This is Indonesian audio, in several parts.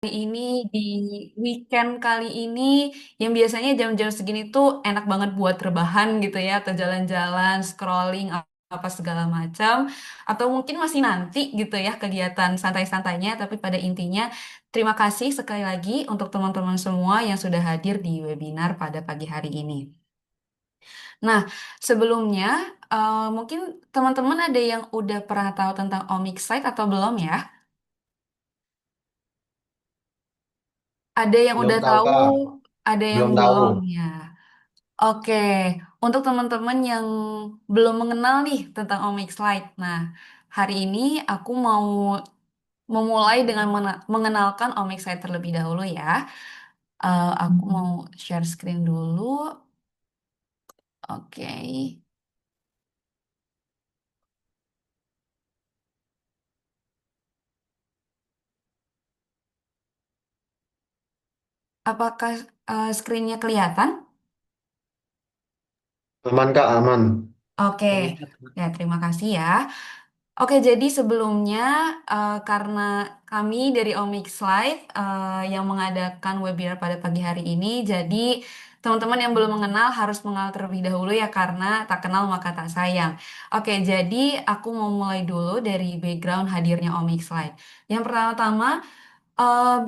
Ini di weekend kali ini yang biasanya jam-jam segini tuh enak banget buat rebahan gitu ya atau jalan-jalan, scrolling apa segala macam atau mungkin masih nanti gitu ya kegiatan santai-santainya tapi pada intinya terima kasih sekali lagi untuk teman-teman semua yang sudah hadir di webinar pada pagi hari ini. Nah, sebelumnya mungkin teman-teman ada yang udah pernah tahu tentang Omixsite atau belum ya? Ada yang Belum udah tahu tahu, Kak, ada yang belum tahu. belum ya. Oke, untuk teman-teman yang belum mengenal nih tentang Omixlite, nah hari ini aku mau memulai dengan mengenalkan Omixlite terlebih dahulu ya. Aku mau share screen dulu. Oke, apakah screennya kelihatan? Aman Kak, aman. Oke, Terlihat. ya terima kasih ya. Oke, jadi sebelumnya karena kami dari Omix Live yang mengadakan webinar pada pagi hari ini, jadi teman-teman yang belum mengenal harus mengenal terlebih dahulu ya karena tak kenal maka tak sayang. Oke, jadi aku mau mulai dulu dari background hadirnya Omix Live. Yang pertama-tama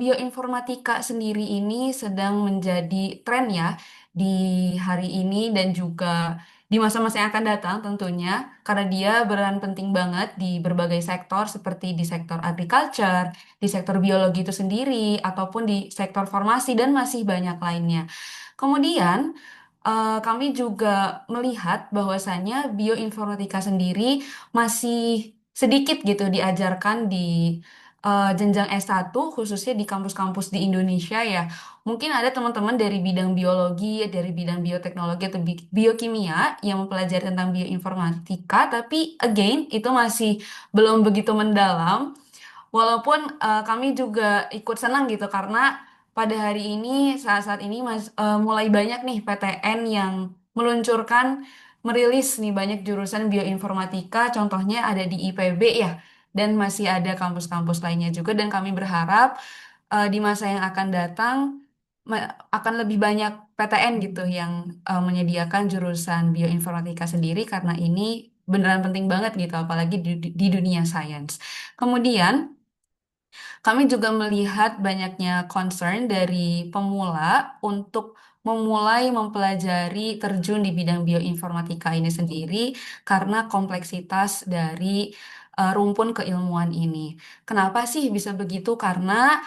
bioinformatika sendiri ini sedang menjadi tren ya di hari ini dan juga di masa-masa yang akan datang tentunya karena dia berperan penting banget di berbagai sektor seperti di sektor agriculture, di sektor biologi itu sendiri ataupun di sektor farmasi dan masih banyak lainnya. Kemudian kami juga melihat bahwasannya bioinformatika sendiri masih sedikit gitu diajarkan di jenjang S1 khususnya di kampus-kampus di Indonesia ya. Mungkin ada teman-teman dari bidang biologi, dari bidang bioteknologi atau biokimia yang mempelajari tentang bioinformatika, tapi again itu masih belum begitu mendalam. Walaupun kami juga ikut senang gitu karena pada hari ini saat-saat ini mulai banyak nih PTN yang meluncurkan merilis nih banyak jurusan bioinformatika contohnya ada di IPB ya dan masih ada kampus-kampus lainnya juga dan kami berharap di masa yang akan datang akan lebih banyak PTN gitu yang menyediakan jurusan bioinformatika sendiri karena ini beneran penting banget gitu apalagi di dunia sains. Kemudian kami juga melihat banyaknya concern dari pemula untuk memulai mempelajari terjun di bidang bioinformatika ini sendiri karena kompleksitas dari rumpun keilmuan ini. Kenapa sih bisa begitu? Karena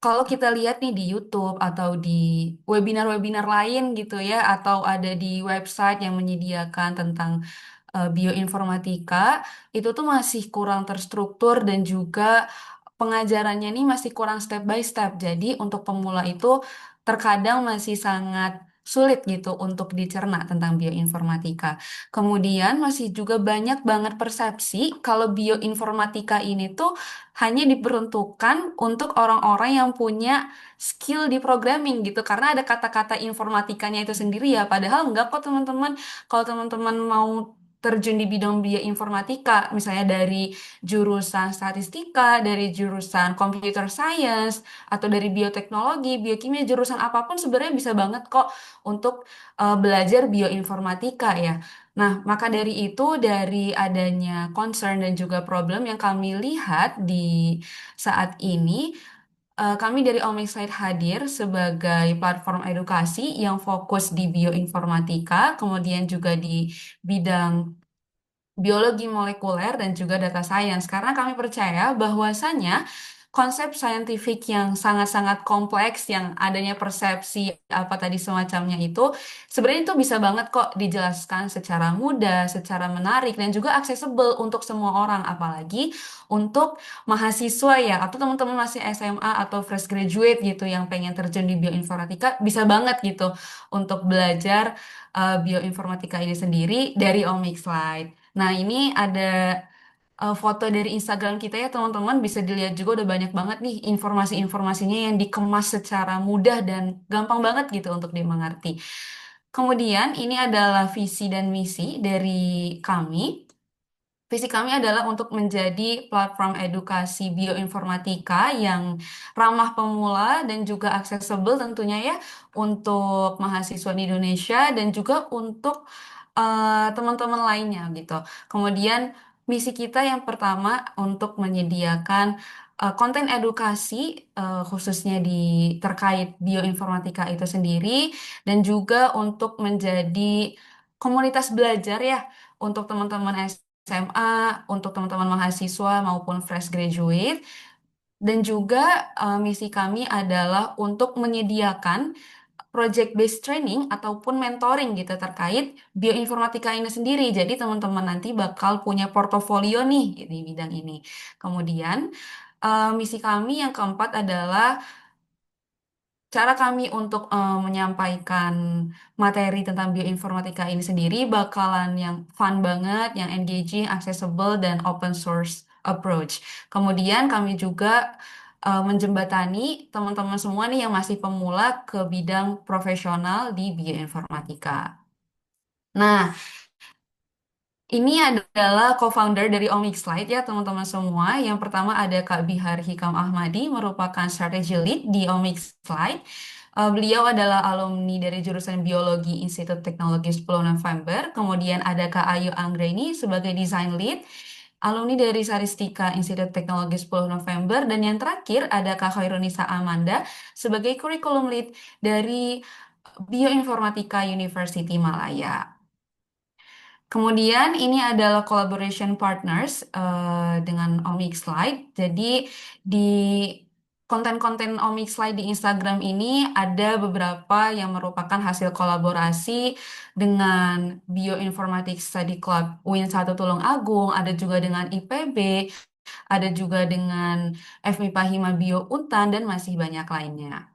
kalau kita lihat nih di YouTube atau di webinar-webinar lain gitu ya, atau ada di website yang menyediakan tentang bioinformatika, itu tuh masih kurang terstruktur dan juga pengajarannya ini masih kurang step by step. Jadi untuk pemula itu terkadang masih sangat sulit gitu untuk dicerna tentang bioinformatika. Kemudian masih juga banyak banget persepsi kalau bioinformatika ini tuh hanya diperuntukkan untuk orang-orang yang punya skill di programming gitu. Karena ada kata-kata informatikanya itu sendiri ya. Padahal enggak kok teman-teman. Kalau teman-teman mau terjun di bidang bioinformatika, misalnya dari jurusan statistika, dari jurusan computer science, atau dari bioteknologi, biokimia, jurusan apapun sebenarnya bisa banget kok untuk belajar bioinformatika ya. Nah, maka dari itu, dari adanya concern dan juga problem yang kami lihat di saat ini, kami dari Omixide hadir sebagai platform edukasi yang fokus di bioinformatika, kemudian juga di bidang biologi molekuler dan juga data science karena kami percaya bahwasannya konsep saintifik yang sangat-sangat kompleks yang adanya persepsi apa tadi semacamnya itu sebenarnya itu bisa banget kok dijelaskan secara mudah, secara menarik dan juga accessible untuk semua orang apalagi untuk mahasiswa ya atau teman-teman masih SMA atau fresh graduate gitu yang pengen terjun di bioinformatika bisa banget gitu untuk belajar bioinformatika ini sendiri dari Omixlite. Nah, ini ada foto dari Instagram kita ya, teman-teman. Bisa dilihat juga udah banyak banget nih informasi-informasinya yang dikemas secara mudah dan gampang banget gitu untuk dimengerti. Kemudian, ini adalah visi dan misi dari kami. Visi kami adalah untuk menjadi platform edukasi bioinformatika yang ramah pemula dan juga aksesibel tentunya ya untuk mahasiswa di Indonesia dan juga untuk teman-teman lainnya gitu. Kemudian misi kita yang pertama untuk menyediakan konten edukasi khususnya di terkait bioinformatika itu sendiri dan juga untuk menjadi komunitas belajar ya untuk teman-teman SMA, untuk teman-teman mahasiswa maupun fresh graduate. Dan juga misi kami adalah untuk menyediakan project based training ataupun mentoring gitu terkait bioinformatika ini sendiri. Jadi teman-teman nanti bakal punya portofolio nih di bidang ini. Kemudian misi kami yang keempat adalah cara kami untuk menyampaikan materi tentang bioinformatika ini sendiri bakalan yang fun banget, yang engaging, accessible, dan open source approach. Kemudian kami juga menjembatani teman-teman semua nih yang masih pemula ke bidang profesional di bioinformatika. Nah, ini adalah co-founder dari Omixlite ya teman-teman semua. Yang pertama ada Kak Bihar Hikam Ahmadi, merupakan strategy lead di Omixlite. Beliau adalah alumni dari jurusan Biologi Institut Teknologi 10 November. Kemudian ada Kak Ayu Anggreni sebagai design lead, alumni dari Saristika Institut Teknologi 10 November. Dan yang terakhir ada Kak Khairunisa Amanda sebagai curriculum lead dari Bioinformatika University Malaya. Kemudian ini adalah collaboration partners dengan Omixlite. Jadi di konten-konten Omixlite di Instagram ini ada beberapa yang merupakan hasil kolaborasi dengan Bioinformatics Study Club UIN 1 Tulungagung, ada juga dengan IPB, ada juga dengan FMIPA Hima Bio Untan, dan masih banyak lainnya.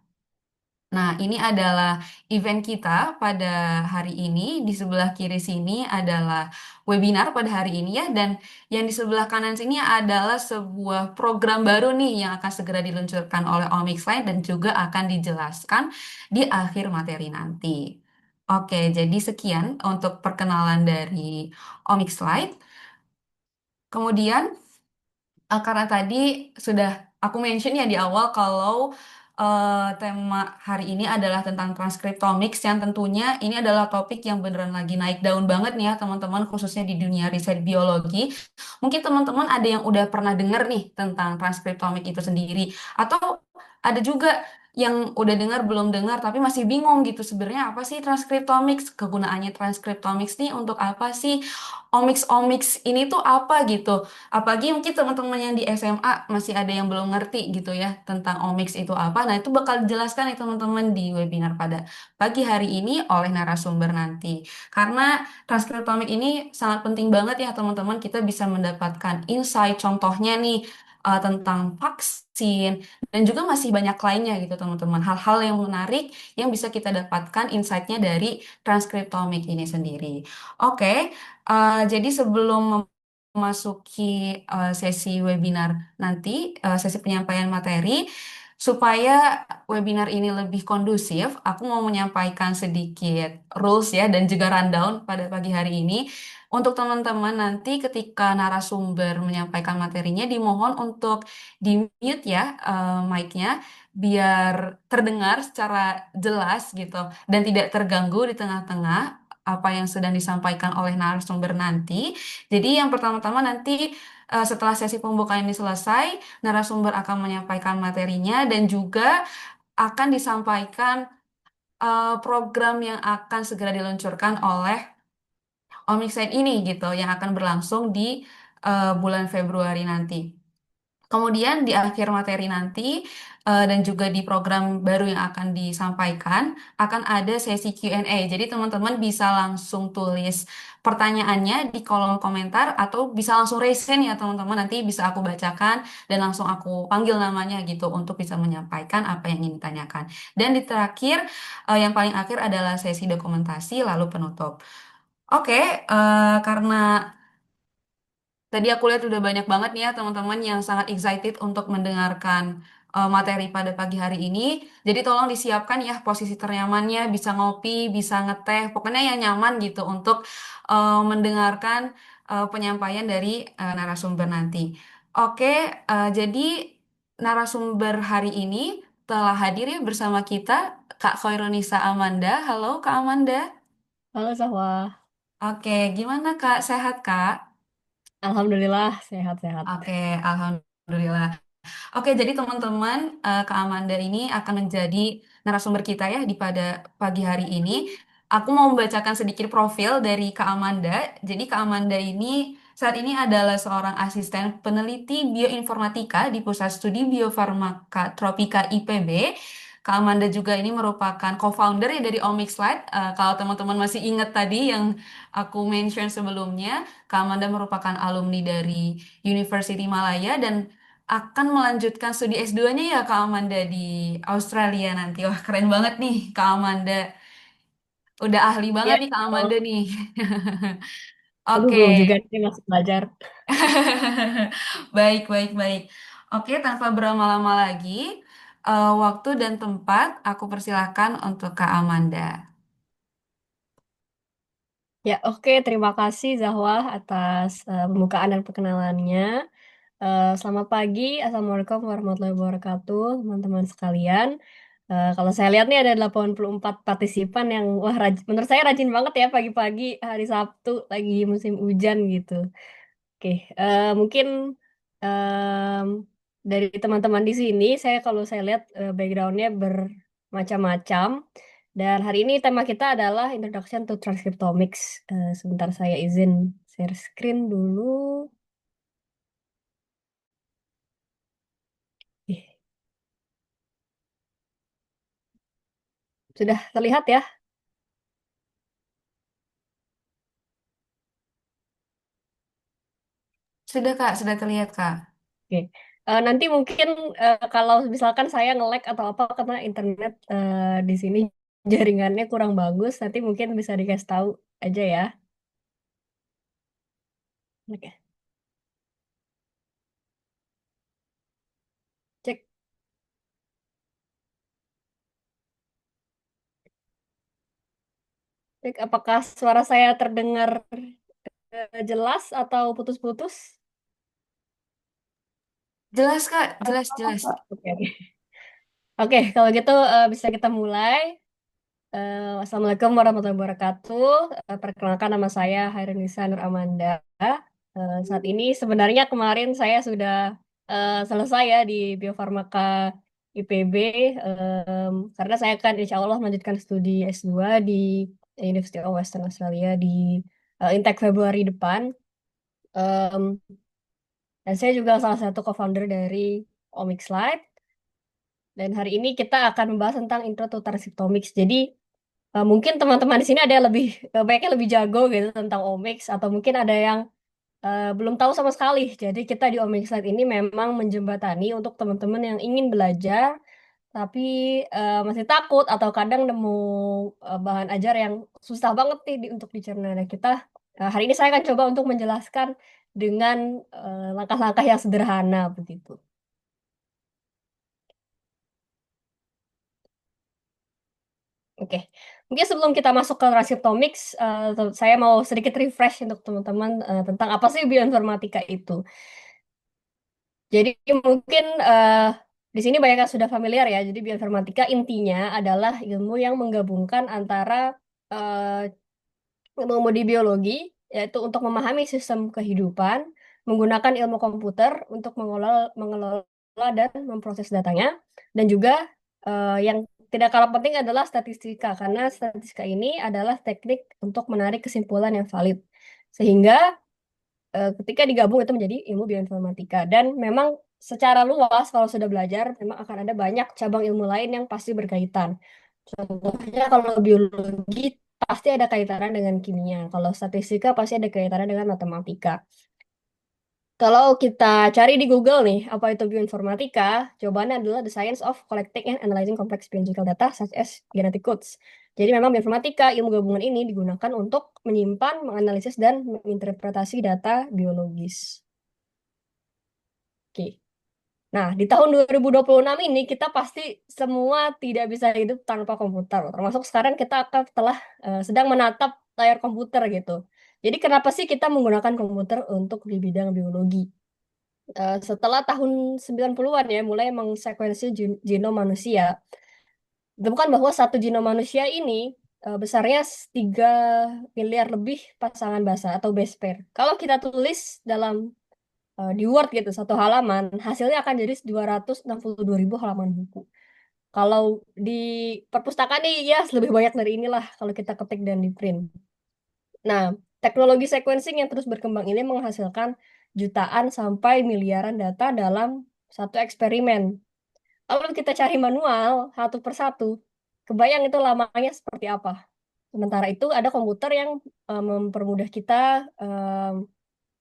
Nah, ini adalah event kita pada hari ini. Di sebelah kiri sini adalah webinar pada hari ini ya, dan yang di sebelah kanan sini adalah sebuah program baru nih yang akan segera diluncurkan oleh Omixline dan juga akan dijelaskan di akhir materi nanti. Oke, jadi sekian untuk perkenalan dari Omixline. Kemudian karena tadi sudah aku mention ya di awal kalau tema hari ini adalah tentang transkriptomics yang tentunya ini adalah topik yang beneran lagi naik daun banget nih ya teman-teman khususnya di dunia riset biologi. Mungkin teman-teman ada yang udah pernah dengar nih tentang transkriptomik itu sendiri atau ada juga yang udah dengar belum dengar tapi masih bingung gitu sebenarnya apa sih transkriptomics, kegunaannya transkriptomics nih untuk apa sih, omics ini tuh apa gitu. Apalagi mungkin teman-teman yang di SMA masih ada yang belum ngerti gitu ya tentang omics itu apa. Nah, itu bakal dijelaskan nih teman-teman di webinar pada pagi hari ini oleh narasumber nanti. Karena transkriptomik ini sangat penting banget ya teman-teman. Kita bisa mendapatkan insight contohnya nih tentang vaksin dan juga masih banyak lainnya gitu teman-teman. Hal-hal yang menarik yang bisa kita dapatkan insight-nya dari transkriptomik ini sendiri. Oke, jadi sebelum memasuki sesi webinar nanti, sesi penyampaian materi, supaya webinar ini lebih kondusif, aku mau menyampaikan sedikit rules ya dan juga rundown pada pagi hari ini. Untuk teman-teman nanti ketika narasumber menyampaikan materinya, dimohon untuk di-mute ya mic-nya biar terdengar secara jelas gitu dan tidak terganggu di tengah-tengah apa yang sedang disampaikan oleh narasumber nanti. Jadi yang pertama-tama nanti setelah sesi pembukaan ini selesai, narasumber akan menyampaikan materinya dan juga akan disampaikan program yang akan segera diluncurkan oleh Omixide ini gitu, yang akan berlangsung di bulan Februari nanti. Kemudian di akhir materi nanti dan juga di program baru yang akan disampaikan akan ada sesi Q&A. Jadi teman-teman bisa langsung tulis pertanyaannya di kolom komentar atau bisa langsung raise hand ya teman-teman. Nanti bisa aku bacakan dan langsung aku panggil namanya gitu untuk bisa menyampaikan apa yang ingin ditanyakan. Dan di terakhir yang paling akhir adalah sesi dokumentasi lalu penutup. Oke, karena tadi aku lihat udah banyak banget nih ya teman-teman yang sangat excited untuk mendengarkan materi pada pagi hari ini. Jadi tolong disiapkan ya posisi ternyamannya, bisa ngopi, bisa ngeteh, pokoknya yang nyaman gitu untuk mendengarkan penyampaian dari narasumber nanti. Oke, jadi narasumber hari ini telah hadir ya bersama kita Kak Khoirunisa Amanda. Halo Kak Amanda. Halo Sahwa, Oke, gimana Kak? Sehat Kak? Alhamdulillah sehat-sehat. Oke, Alhamdulillah. Oke, jadi teman-teman, Kak Amanda ini akan menjadi narasumber kita ya di pada pagi hari ini. Aku mau membacakan sedikit profil dari Kak Amanda. Jadi Kak Amanda ini saat ini adalah seorang asisten peneliti bioinformatika di Pusat Studi Biofarmaka Tropika IPB. Kak Amanda juga ini merupakan co-founder ya dari Omics Lite. Kalau teman-teman masih ingat tadi yang aku mention sebelumnya, Kak Amanda merupakan alumni dari University Malaya dan akan melanjutkan studi S2-nya ya Kak Amanda di Australia nanti. Wah, keren banget nih Kak Amanda. Udah ahli banget Ya, nih Kak Amanda oh, nih. aduh Oke. belum juga nih masih belajar. Baik, baik, baik. Oke, tanpa berlama-lama lagi, waktu dan tempat aku persilahkan untuk Kak Amanda. Ya, oke, terima kasih Zahwa atas pembukaan dan perkenalannya. Selamat pagi, Assalamualaikum warahmatullahi wabarakatuh, teman-teman sekalian. Kalau saya lihat nih ada 84 partisipan yang wah menurut saya rajin banget ya pagi-pagi hari Sabtu lagi musim hujan gitu. Oke, mungkin em, dari teman-teman di sini, kalau saya lihat backgroundnya bermacam-macam. Dan hari ini tema kita adalah Introduction to Transcriptomics. Sebentar saya izin share screen dulu. Ih, sudah terlihat ya? Sudah Kak, sudah terlihat Kak. Oke. Nanti mungkin kalau misalkan saya nge-lag atau apa karena internet di sini jaringannya kurang bagus, nanti mungkin bisa dikasih tahu aja ya. Oke, cek. Cek apakah suara saya terdengar jelas atau putus-putus? Jelas Kak, jelas, jelas. Oke, oke. Oke, kalau gitu bisa kita mulai. Assalamualaikum warahmatullahi wabarakatuh. Perkenalkan nama saya Hairunisa Nur Amanda. Saat ini sebenarnya kemarin saya sudah selesai ya di Biofarmaka IPB karena saya akan insya Allah melanjutkan studi S2 di University of Western Australia di intake Februari depan. Em, dan saya juga salah satu co-founder dari Omics Lite. Dan hari ini kita akan membahas tentang Intro to Transcriptomics. Jadi mungkin teman-teman di sini ada yang lebih baiknya lebih jago gitu tentang omics atau mungkin ada yang belum tahu sama sekali. Jadi kita di Omics Lite ini memang menjembatani untuk teman-teman yang ingin belajar tapi masih takut atau kadang nemu bahan ajar yang susah banget nih untuk dicerna. Nah, kita hari ini saya akan coba untuk menjelaskan dengan langkah-langkah yang sederhana begitu. Oke, mungkin sebelum kita masuk ke transkriptomics, saya mau sedikit refresh untuk teman-teman tentang apa sih bioinformatika itu. Jadi mungkin di sini banyak yang sudah familiar ya. Jadi bioinformatika intinya adalah ilmu yang menggabungkan antara eh, ilmu di biologi, yaitu untuk memahami sistem kehidupan, menggunakan ilmu komputer untuk mengelola dan memproses datanya, dan juga yang tidak kalah penting adalah statistika, karena statistika ini adalah teknik untuk menarik kesimpulan yang valid. Sehingga ketika digabung itu menjadi ilmu bioinformatika. Dan memang secara luas kalau sudah belajar, memang akan ada banyak cabang ilmu lain yang pasti berkaitan. Contohnya kalau biologi pasti ada kaitannya dengan kimia. Kalau statistika pasti ada kaitannya dengan matematika. Kalau kita cari di Google nih, apa itu bioinformatika? Jawabannya adalah the science of collecting and analyzing complex biological data such as genetic codes. Jadi memang bioinformatika, ilmu gabungan ini digunakan untuk menyimpan, menganalisis, dan menginterpretasi data biologis. Oke. Nah, di tahun 2026 ini kita pasti semua tidak bisa hidup tanpa komputer. Termasuk sekarang kita akan telah sedang menatap layar komputer gitu. Jadi kenapa sih kita menggunakan komputer untuk di bidang biologi? Setelah tahun 90-an ya, mulai mengsequensi genom manusia, ditemukan bahwa satu genom manusia ini besarnya 3 miliar lebih pasangan basa atau base pair. Kalau kita tulis dalam di Word gitu, satu halaman, hasilnya akan jadi 262.000 halaman buku. Kalau di perpustakaan nih, ya lebih banyak dari inilah kalau kita ketik dan di print. Nah, teknologi sequencing yang terus berkembang ini menghasilkan jutaan sampai miliaran data dalam satu eksperimen. Kalau kita cari manual satu persatu, kebayang itu lamanya seperti apa. Sementara itu ada komputer yang mempermudah kita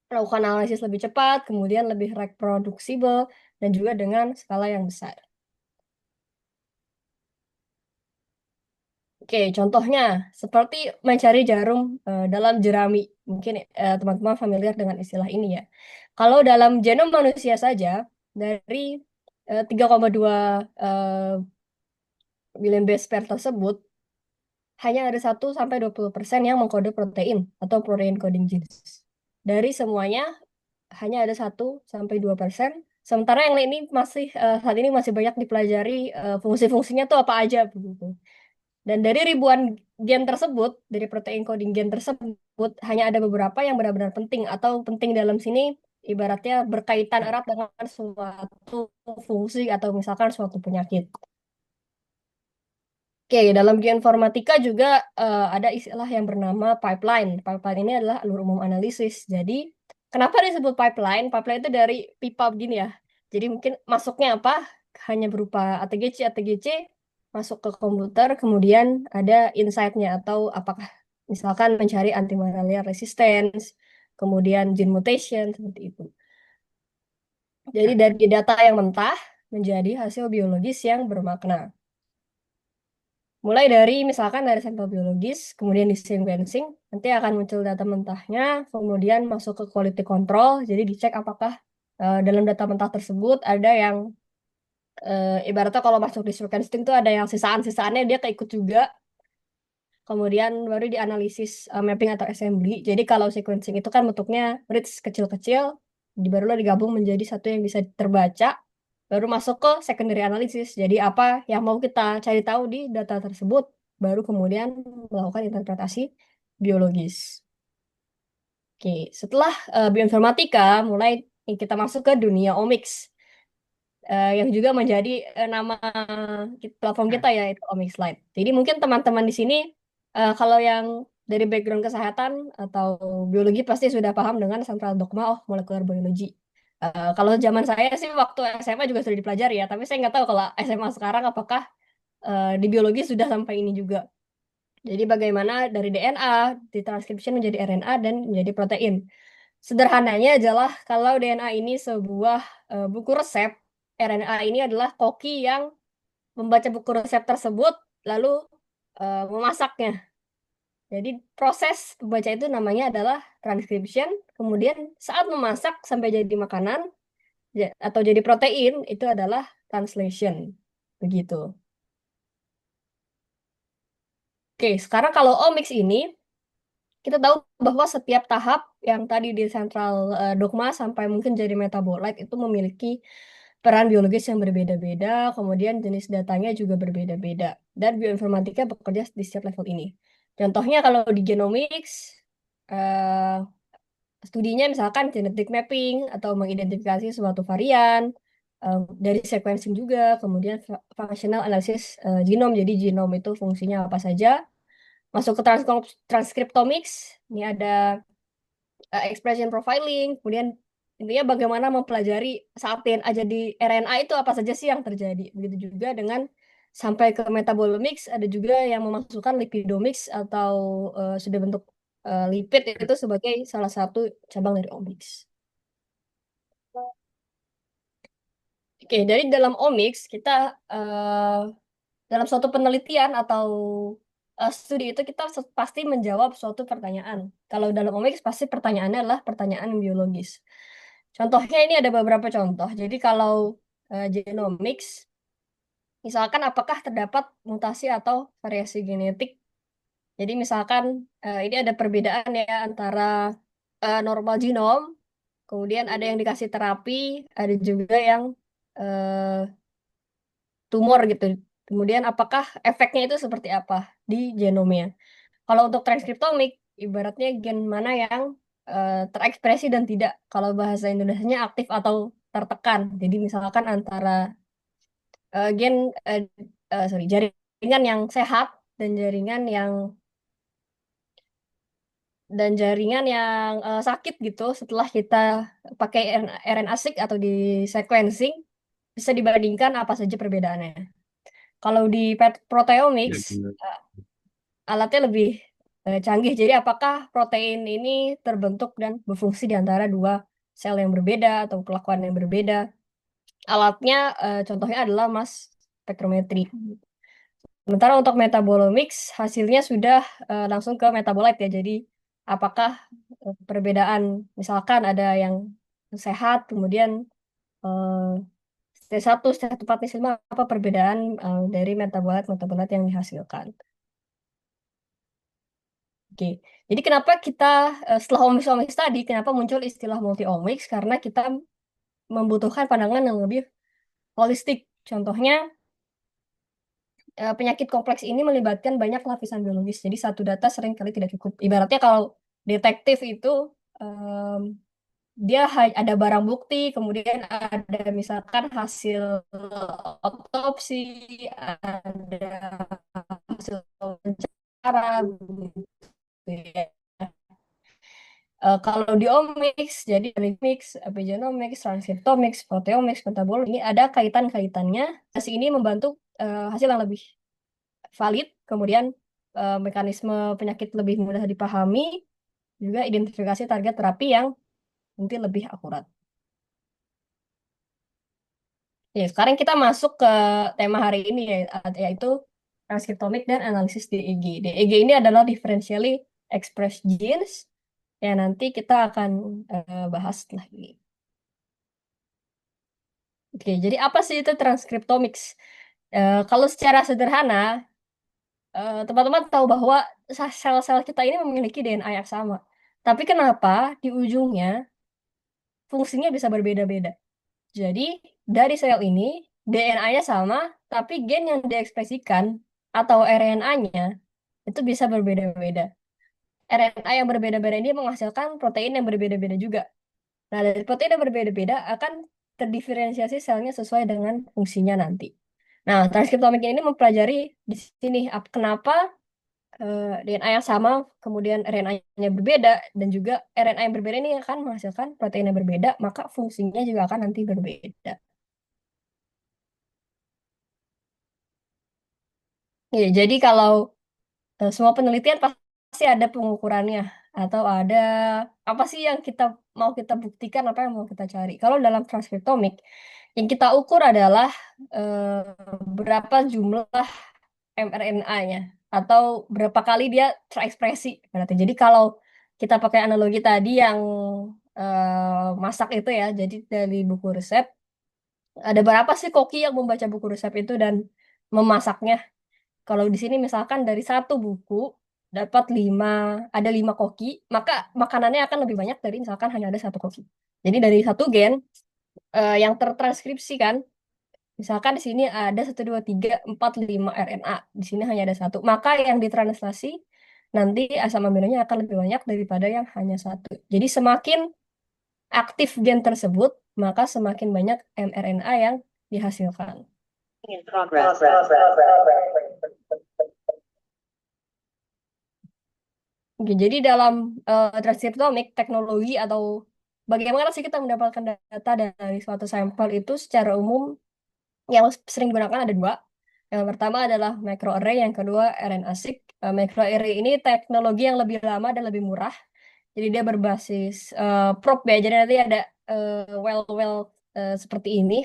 melakukan analisis lebih cepat, kemudian lebih reproducible, dan juga dengan skala yang besar. Oke, contohnya seperti mencari jarum dalam jerami. Mungkin teman-teman familiar dengan istilah ini ya. Kalau dalam genom manusia saja, dari 3,2 billion base pair tersebut, hanya ada 1-20% yang mengkode protein atau protein coding genes. Dari semuanya, hanya ada 1-2%. Sementara yang lain ini masih saat ini masih banyak dipelajari fungsi-fungsinya tuh apa aja begitu. Dan dari ribuan gen tersebut, dari protein coding gen tersebut, hanya ada beberapa yang benar-benar penting atau penting dalam sini ibaratnya berkaitan erat dengan suatu fungsi atau misalkan suatu penyakit. Oke, dalam geoinformatika juga ada istilah yang bernama pipeline. Pipeline ini adalah alur umum analisis. Jadi, kenapa disebut pipeline? Pipeline itu dari pipa begini ya. Jadi mungkin masuknya apa? Hanya berupa ATGC, ATGC, masuk ke komputer, kemudian ada insight-nya atau apakah misalkan mencari antimicrobial resistance, kemudian gene mutation, seperti itu. Jadi dari data yang mentah menjadi hasil biologis yang bermakna. Mulai dari misalkan dari sampel biologis, kemudian di sequencing, nanti akan muncul data mentahnya, kemudian masuk ke quality control, jadi dicek apakah dalam data mentah tersebut ada yang ibaratnya kalau masuk di sequencing itu ada yang sisaan-sisaannya dia keikut juga, kemudian baru dianalisis mapping atau assembly. Jadi kalau sequencing itu kan bentuknya reads kecil-kecil, barulah digabung menjadi satu yang bisa terbaca, baru masuk ke secondary analysis. Jadi apa yang mau kita cari tahu di data tersebut, baru kemudian melakukan interpretasi biologis. Oke, setelah bioinformatika, mulai kita masuk ke dunia omics, yang juga menjadi nama platform kita yaitu Omics Lite. Jadi mungkin teman-teman di sini kalau yang dari background kesehatan atau biologi pasti sudah paham dengan central dogma of molecular biology. Kalau zaman saya sih waktu SMA juga sudah dipelajari ya, tapi saya nggak tahu kalau SMA sekarang apakah di biologi sudah sampai ini juga. Jadi bagaimana dari DNA ditranskripsi menjadi RNA dan menjadi protein. Sederhananya adalah kalau DNA ini sebuah buku resep, RNA ini adalah koki yang membaca buku resep tersebut lalu memasaknya. Jadi proses membaca itu namanya adalah transcription. Kemudian saat memasak sampai jadi makanan atau jadi protein itu adalah translation. Begitu. Oke, sekarang kalau omics ini kita tahu bahwa setiap tahap yang tadi di central dogma sampai mungkin jadi metabolite itu memiliki peran biologis yang berbeda-beda, kemudian jenis datanya juga berbeda-beda. Dan bioinformatika bekerja di setiap level ini. Contohnya kalau di genomics, eh, studinya misalkan genetic mapping atau mengidentifikasi suatu varian, dari sequencing juga, kemudian functional analysis genom, jadi genom itu fungsinya apa saja. Masuk ke transcriptomics, ini ada expression profiling, kemudian intinya bagaimana mempelajari saat DNA jadi RNA itu apa saja sih yang terjadi. Begitu juga dengan sampai ke metabolomics, ada juga yang memasukkan lipidomics atau sudah bentuk lipid itu sebagai salah satu cabang dari omics. Oke, dari dalam omics kita dalam suatu penelitian atau studi itu kita pasti menjawab suatu pertanyaan. Kalau dalam omics pasti pertanyaannya adalah pertanyaan biologis. Contohnya ini ada beberapa contoh. Jadi kalau genomics, misalkan apakah terdapat mutasi atau variasi genetik Jadi misalkan ini ada perbedaan ya antara normal genom, kemudian ada yang dikasih terapi, ada juga yang eh, tumor gitu. Kemudian apakah efeknya itu seperti apa di genomnya? Kalau untuk transkriptomik, ibaratnya gen mana yang terekspresi dan tidak. Kalau bahasa Indonesianya aktif atau tertekan. Jadi misalkan antara gen sorry, jaringan yang sehat dan jaringan yang sakit gitu setelah kita pakai RNA-seq atau di sequencing bisa dibandingkan apa saja perbedaannya. Kalau di proteomics alatnya lebih canggih. Jadi apakah protein ini terbentuk dan berfungsi di antara dua sel yang berbeda atau kelakuan yang berbeda? Alatnya contohnya adalah mass spectrometry. Sementara untuk metabolomics hasilnya sudah langsung ke metabolite ya. Jadi apakah perbedaan misalkan ada yang sehat kemudian T1, T4, T5 apa perbedaan dari metabolit yang dihasilkan. Oke. Jadi kenapa kita setelah omics tadi kenapa muncul istilah multi-omics karena kita membutuhkan pandangan yang lebih holistik. Contohnya penyakit kompleks ini melibatkan banyak lapisan biologis. Jadi satu data seringkali tidak cukup. Ibaratnya kalau detektif itu em, dia ada barang bukti, kemudian ada misalkan hasil otopsi, ada hasil wawancara, gitu ya. Kalau di omics, jadi dari mix, epigenomics, transcriptomics, proteomics, metabolomics, ini ada kaitan-kaitannya. Hasil ini membantu hasil yang lebih valid, kemudian mekanisme penyakit lebih mudah dipahami, juga identifikasi target terapi yang mungkin lebih akurat. Ya, sekarang kita masuk ke tema hari ini yaitu transkriptomik dan analisis DEG. DEG ini adalah differentially expressed genes yang nanti kita akan bahas setelah ini. Oke, jadi apa sih itu transkriptomics? Kalau secara sederhana, teman-teman tahu bahwa sel-sel kita ini memiliki DNA yang sama. Tapi kenapa di ujungnya fungsinya bisa berbeda-beda? Jadi dari sel ini DNA-nya sama, tapi gen yang diekspresikan atau RNA-nya itu bisa berbeda-beda. RNA yang berbeda-beda ini menghasilkan protein yang berbeda-beda juga. Nah, dari protein yang berbeda-beda akan terdiferensiasi selnya sesuai dengan fungsinya nanti. Nah, transkriptomik ini mempelajari di sini kenapa DNA yang sama, kemudian RNA-nya berbeda, dan juga RNA yang berbeda ini akan menghasilkan protein yang berbeda, maka fungsinya juga akan nanti berbeda. Ya, jadi kalau semua penelitian pasti ada pengukurannya, atau ada apa sih yang kita buktikan, apa yang mau kita cari. Kalau dalam transkriptomik, yang kita ukur adalah berapa jumlah mRNA-nya atau berapa kali dia terekspresi. Berarti jadi kalau kita pakai analogi tadi yang masak itu ya, jadi dari buku resep ada berapa sih koki yang membaca buku resep itu dan memasaknya. Kalau di sini misalkan dari satu buku dapat ada 5 koki, maka makanannya akan lebih banyak dari misalkan hanya ada satu koki. Jadi dari satu gen yang tertranskripsikan. Misalkan di sini ada 1, 2, 3, 4, 5 RNA. Di sini hanya ada satu. Maka yang ditranslasi nanti asam aminonya akan lebih banyak daripada yang hanya satu. Jadi semakin aktif gen tersebut, maka semakin banyak mRNA yang dihasilkan. In progress. Oke, jadi dalam transkriptomik teknologi atau bagaimana sih kita mendapatkan data dari suatu sampel itu secara umum yang sering digunakan ada dua. Yang pertama adalah microarray, yang kedua RNA-seq. Microarray ini teknologi yang lebih lama dan lebih murah. Jadi dia berbasis probe ya. Jadi nanti ada well seperti ini.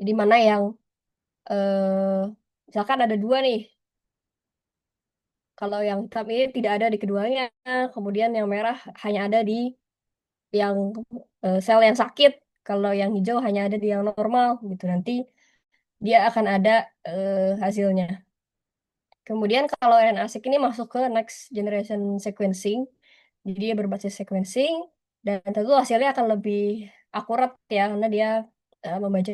Jadi mana yang eh, misalkan ada dua nih. Kalau yang hitam ini tidak ada di keduanya, kemudian yang merah hanya ada di yang sel yang sakit. Kalau yang hijau hanya ada di yang normal gitu. Nanti dia akan ada hasilnya. Kemudian kalau RNA-seq ini masuk ke next generation sequencing, jadi dia berbasis sequencing dan tentu hasilnya akan lebih akurat ya karena dia membaca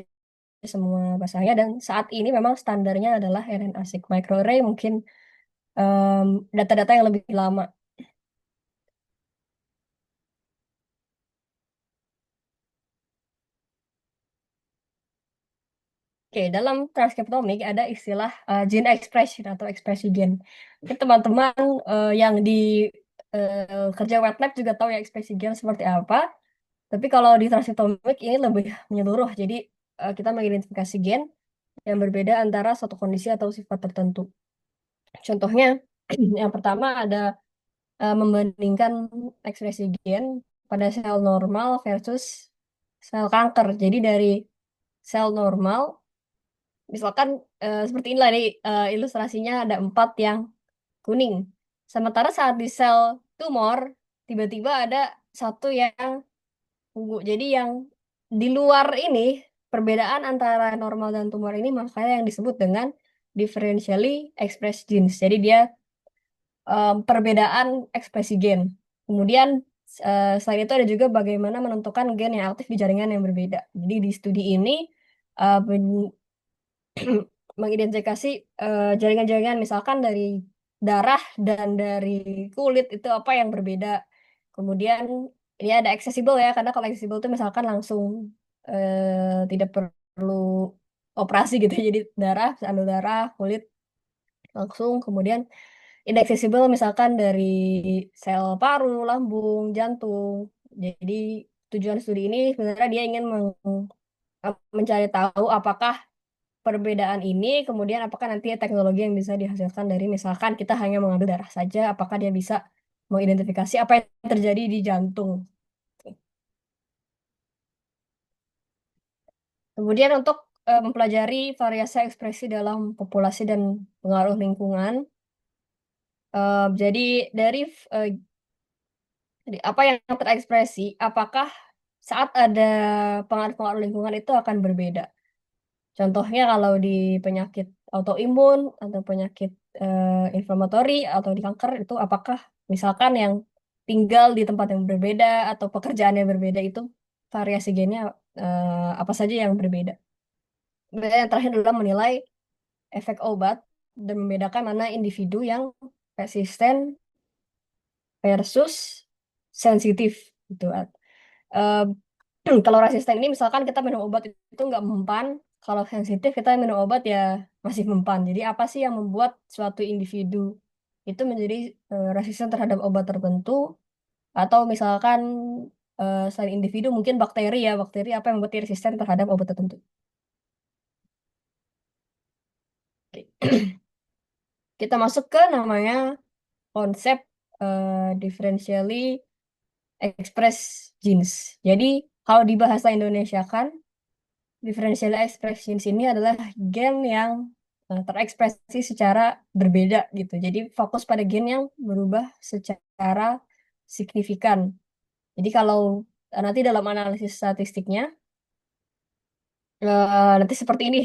semua bahasanya dan saat ini memang standarnya adalah RNA-seq microarray mungkin em, data-data yang lebih lama. Oke, dalam transkriptomik ada istilah gene expression atau ekspresi gen. Mungkin teman-teman yang di kerja wet lab juga tahu ya ekspresi gen seperti apa. Tapi kalau di transkriptomik ini lebih menyeluruh. Jadi kita mengidentifikasi gen yang berbeda antara suatu kondisi atau sifat tertentu. Contohnya, yang pertama ada membandingkan ekspresi gen pada sel normal versus sel kanker. Jadi dari sel normal, misalkan seperti inilah nih ilustrasinya ada 4 yang kuning. Sementara saat di sel tumor, tiba-tiba ada satu yang ungu. Jadi yang di luar ini, perbedaan antara normal dan tumor ini makanya yang disebut dengan differentially expressed genes. Jadi dia perbedaan ekspresi gen. Kemudian selain itu ada juga bagaimana menentukan gen yang aktif di jaringan yang berbeda. Jadi di studi ini eh, mengidentifikasi jaringan-jaringan misalkan dari darah dan dari kulit itu apa yang berbeda. Kemudian ini ada accessible ya, karena kalau accessible itu misalkan langsung tidak perlu operasi gitu. Jadi darah, bisa ambil darah, kulit langsung. Kemudian inaccessible misalkan dari sel paru, lambung, jantung. Jadi tujuan studi ini sebenarnya dia ingin mencari tahu apakah perbedaan ini, kemudian apakah nanti teknologi yang bisa dihasilkan dari misalkan kita hanya mengambil darah saja, apakah dia bisa mengidentifikasi apa yang terjadi di jantung. Kemudian untuk mempelajari variasi ekspresi dalam populasi dan pengaruh lingkungan, jadi dari eh, apa yang terekspresi, apakah saat ada pengaruh-pengaruh lingkungan itu akan berbeda. Contohnya kalau di penyakit autoimun atau penyakit inflamatori atau di kanker itu apakah misalkan yang tinggal di tempat yang berbeda atau pekerjaan yang berbeda itu variasi gennya apa saja yang berbeda. Kemudian yang terakhir adalah menilai efek obat dan membedakan mana individu yang resisten versus sensitif gitu. Eh, kalau resisten ini misalkan kita minum obat itu nggak mempan, kalau sensitif kita minum obat ya masih mempan. Jadi apa sih yang membuat suatu individu itu menjadi resisten terhadap obat tertentu atau misalkan selain individu mungkin bakteri ya, bakteri apa yang membuat dia resisten terhadap obat tertentu. Oke. Kita masuk ke namanya konsep differentially express genes. Jadi kalau di bahasa Indonesia kan differential expressions ini adalah gen yang terekspresi secara berbeda gitu. Jadi fokus pada gen yang berubah secara signifikan. Jadi kalau nanti dalam analisis statistiknya nanti seperti ini.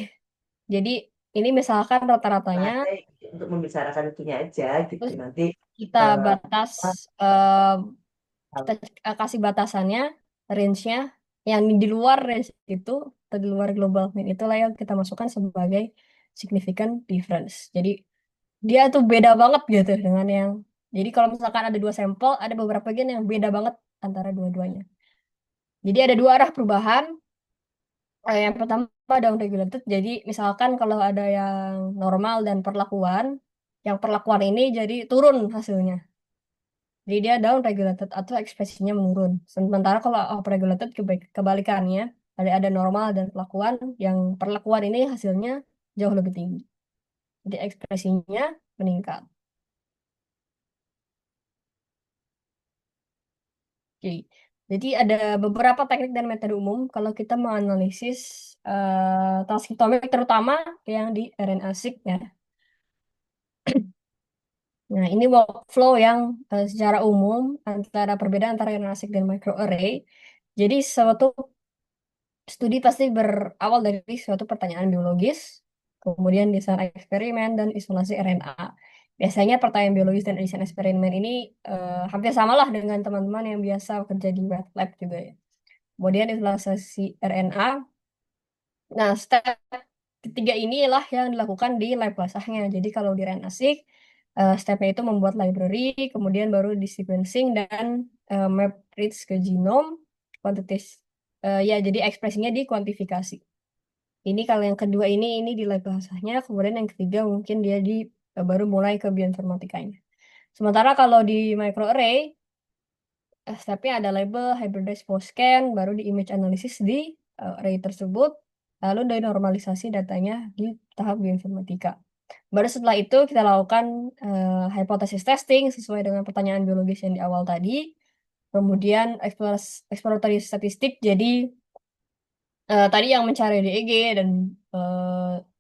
Jadi ini misalkan rata-ratanya Bahasa untuk membicarakan itunya aja gitu terus nanti kita eh, batas apa, eh, kita hal- kasih batasannya, range-nya yang di luar range itu atau di luar global mean itulah yang kita masukkan sebagai significant difference. Jadi dia tuh beda banget gitu dengan yang jadi kalau misalkan ada dua sampel, ada beberapa gen yang beda banget antara dua-duanya. Jadi ada dua arah perubahan. Yang pertama down regulated. Jadi misalkan kalau ada yang normal dan perlakuan, yang perlakuan ini jadi turun hasilnya. Jadi dia down regulated atau ekspresinya menurun. Sementara kalau up regulated kebalikannya, ada normal dan perlakuan, yang perlakuan ini hasilnya jauh lebih tinggi. Jadi ekspresinya meningkat. Oke. Jadi ada beberapa teknik dan metode umum kalau kita menganalisis transkriptomik terutama yang di RNA-seq ya. Nah, ini workflow yang secara umum antara perbedaan antara RNA-seq dan microarray. Jadi suatu studi pasti berawal dari suatu pertanyaan biologis. kemudian desain eksperimen, dan isolasi RNA. Biasanya pertanyaan biologis dan desain eksperimen ini hampir samalah dengan teman-teman yang biasa kerja di wet lab juga ya. Kemudian isolasi RNA. Nah, step ketiga inilah yang dilakukan di lab basahnya. Jadi kalau di RNA-seq, stepnya itu membuat library, kemudian baru di sequencing dan map reads ke genom, kuantitas, ya jadi ekspresinya dikuantifikasi. Ini kalau yang kedua ini di lab bahasanya, kemudian yang ketiga mungkin dia baru mulai ke bioinformatikanya. Sementara kalau di microarray, stepnya ada label, hybridized post-scan, baru di image analysis di array tersebut, lalu dari normalisasi datanya di tahap bioinformatika. Baru setelah itu kita lakukan hypothesis testing sesuai dengan pertanyaan biologis yang di awal tadi. Kemudian exploratory statistik, jadi tadi yang mencari DEG dan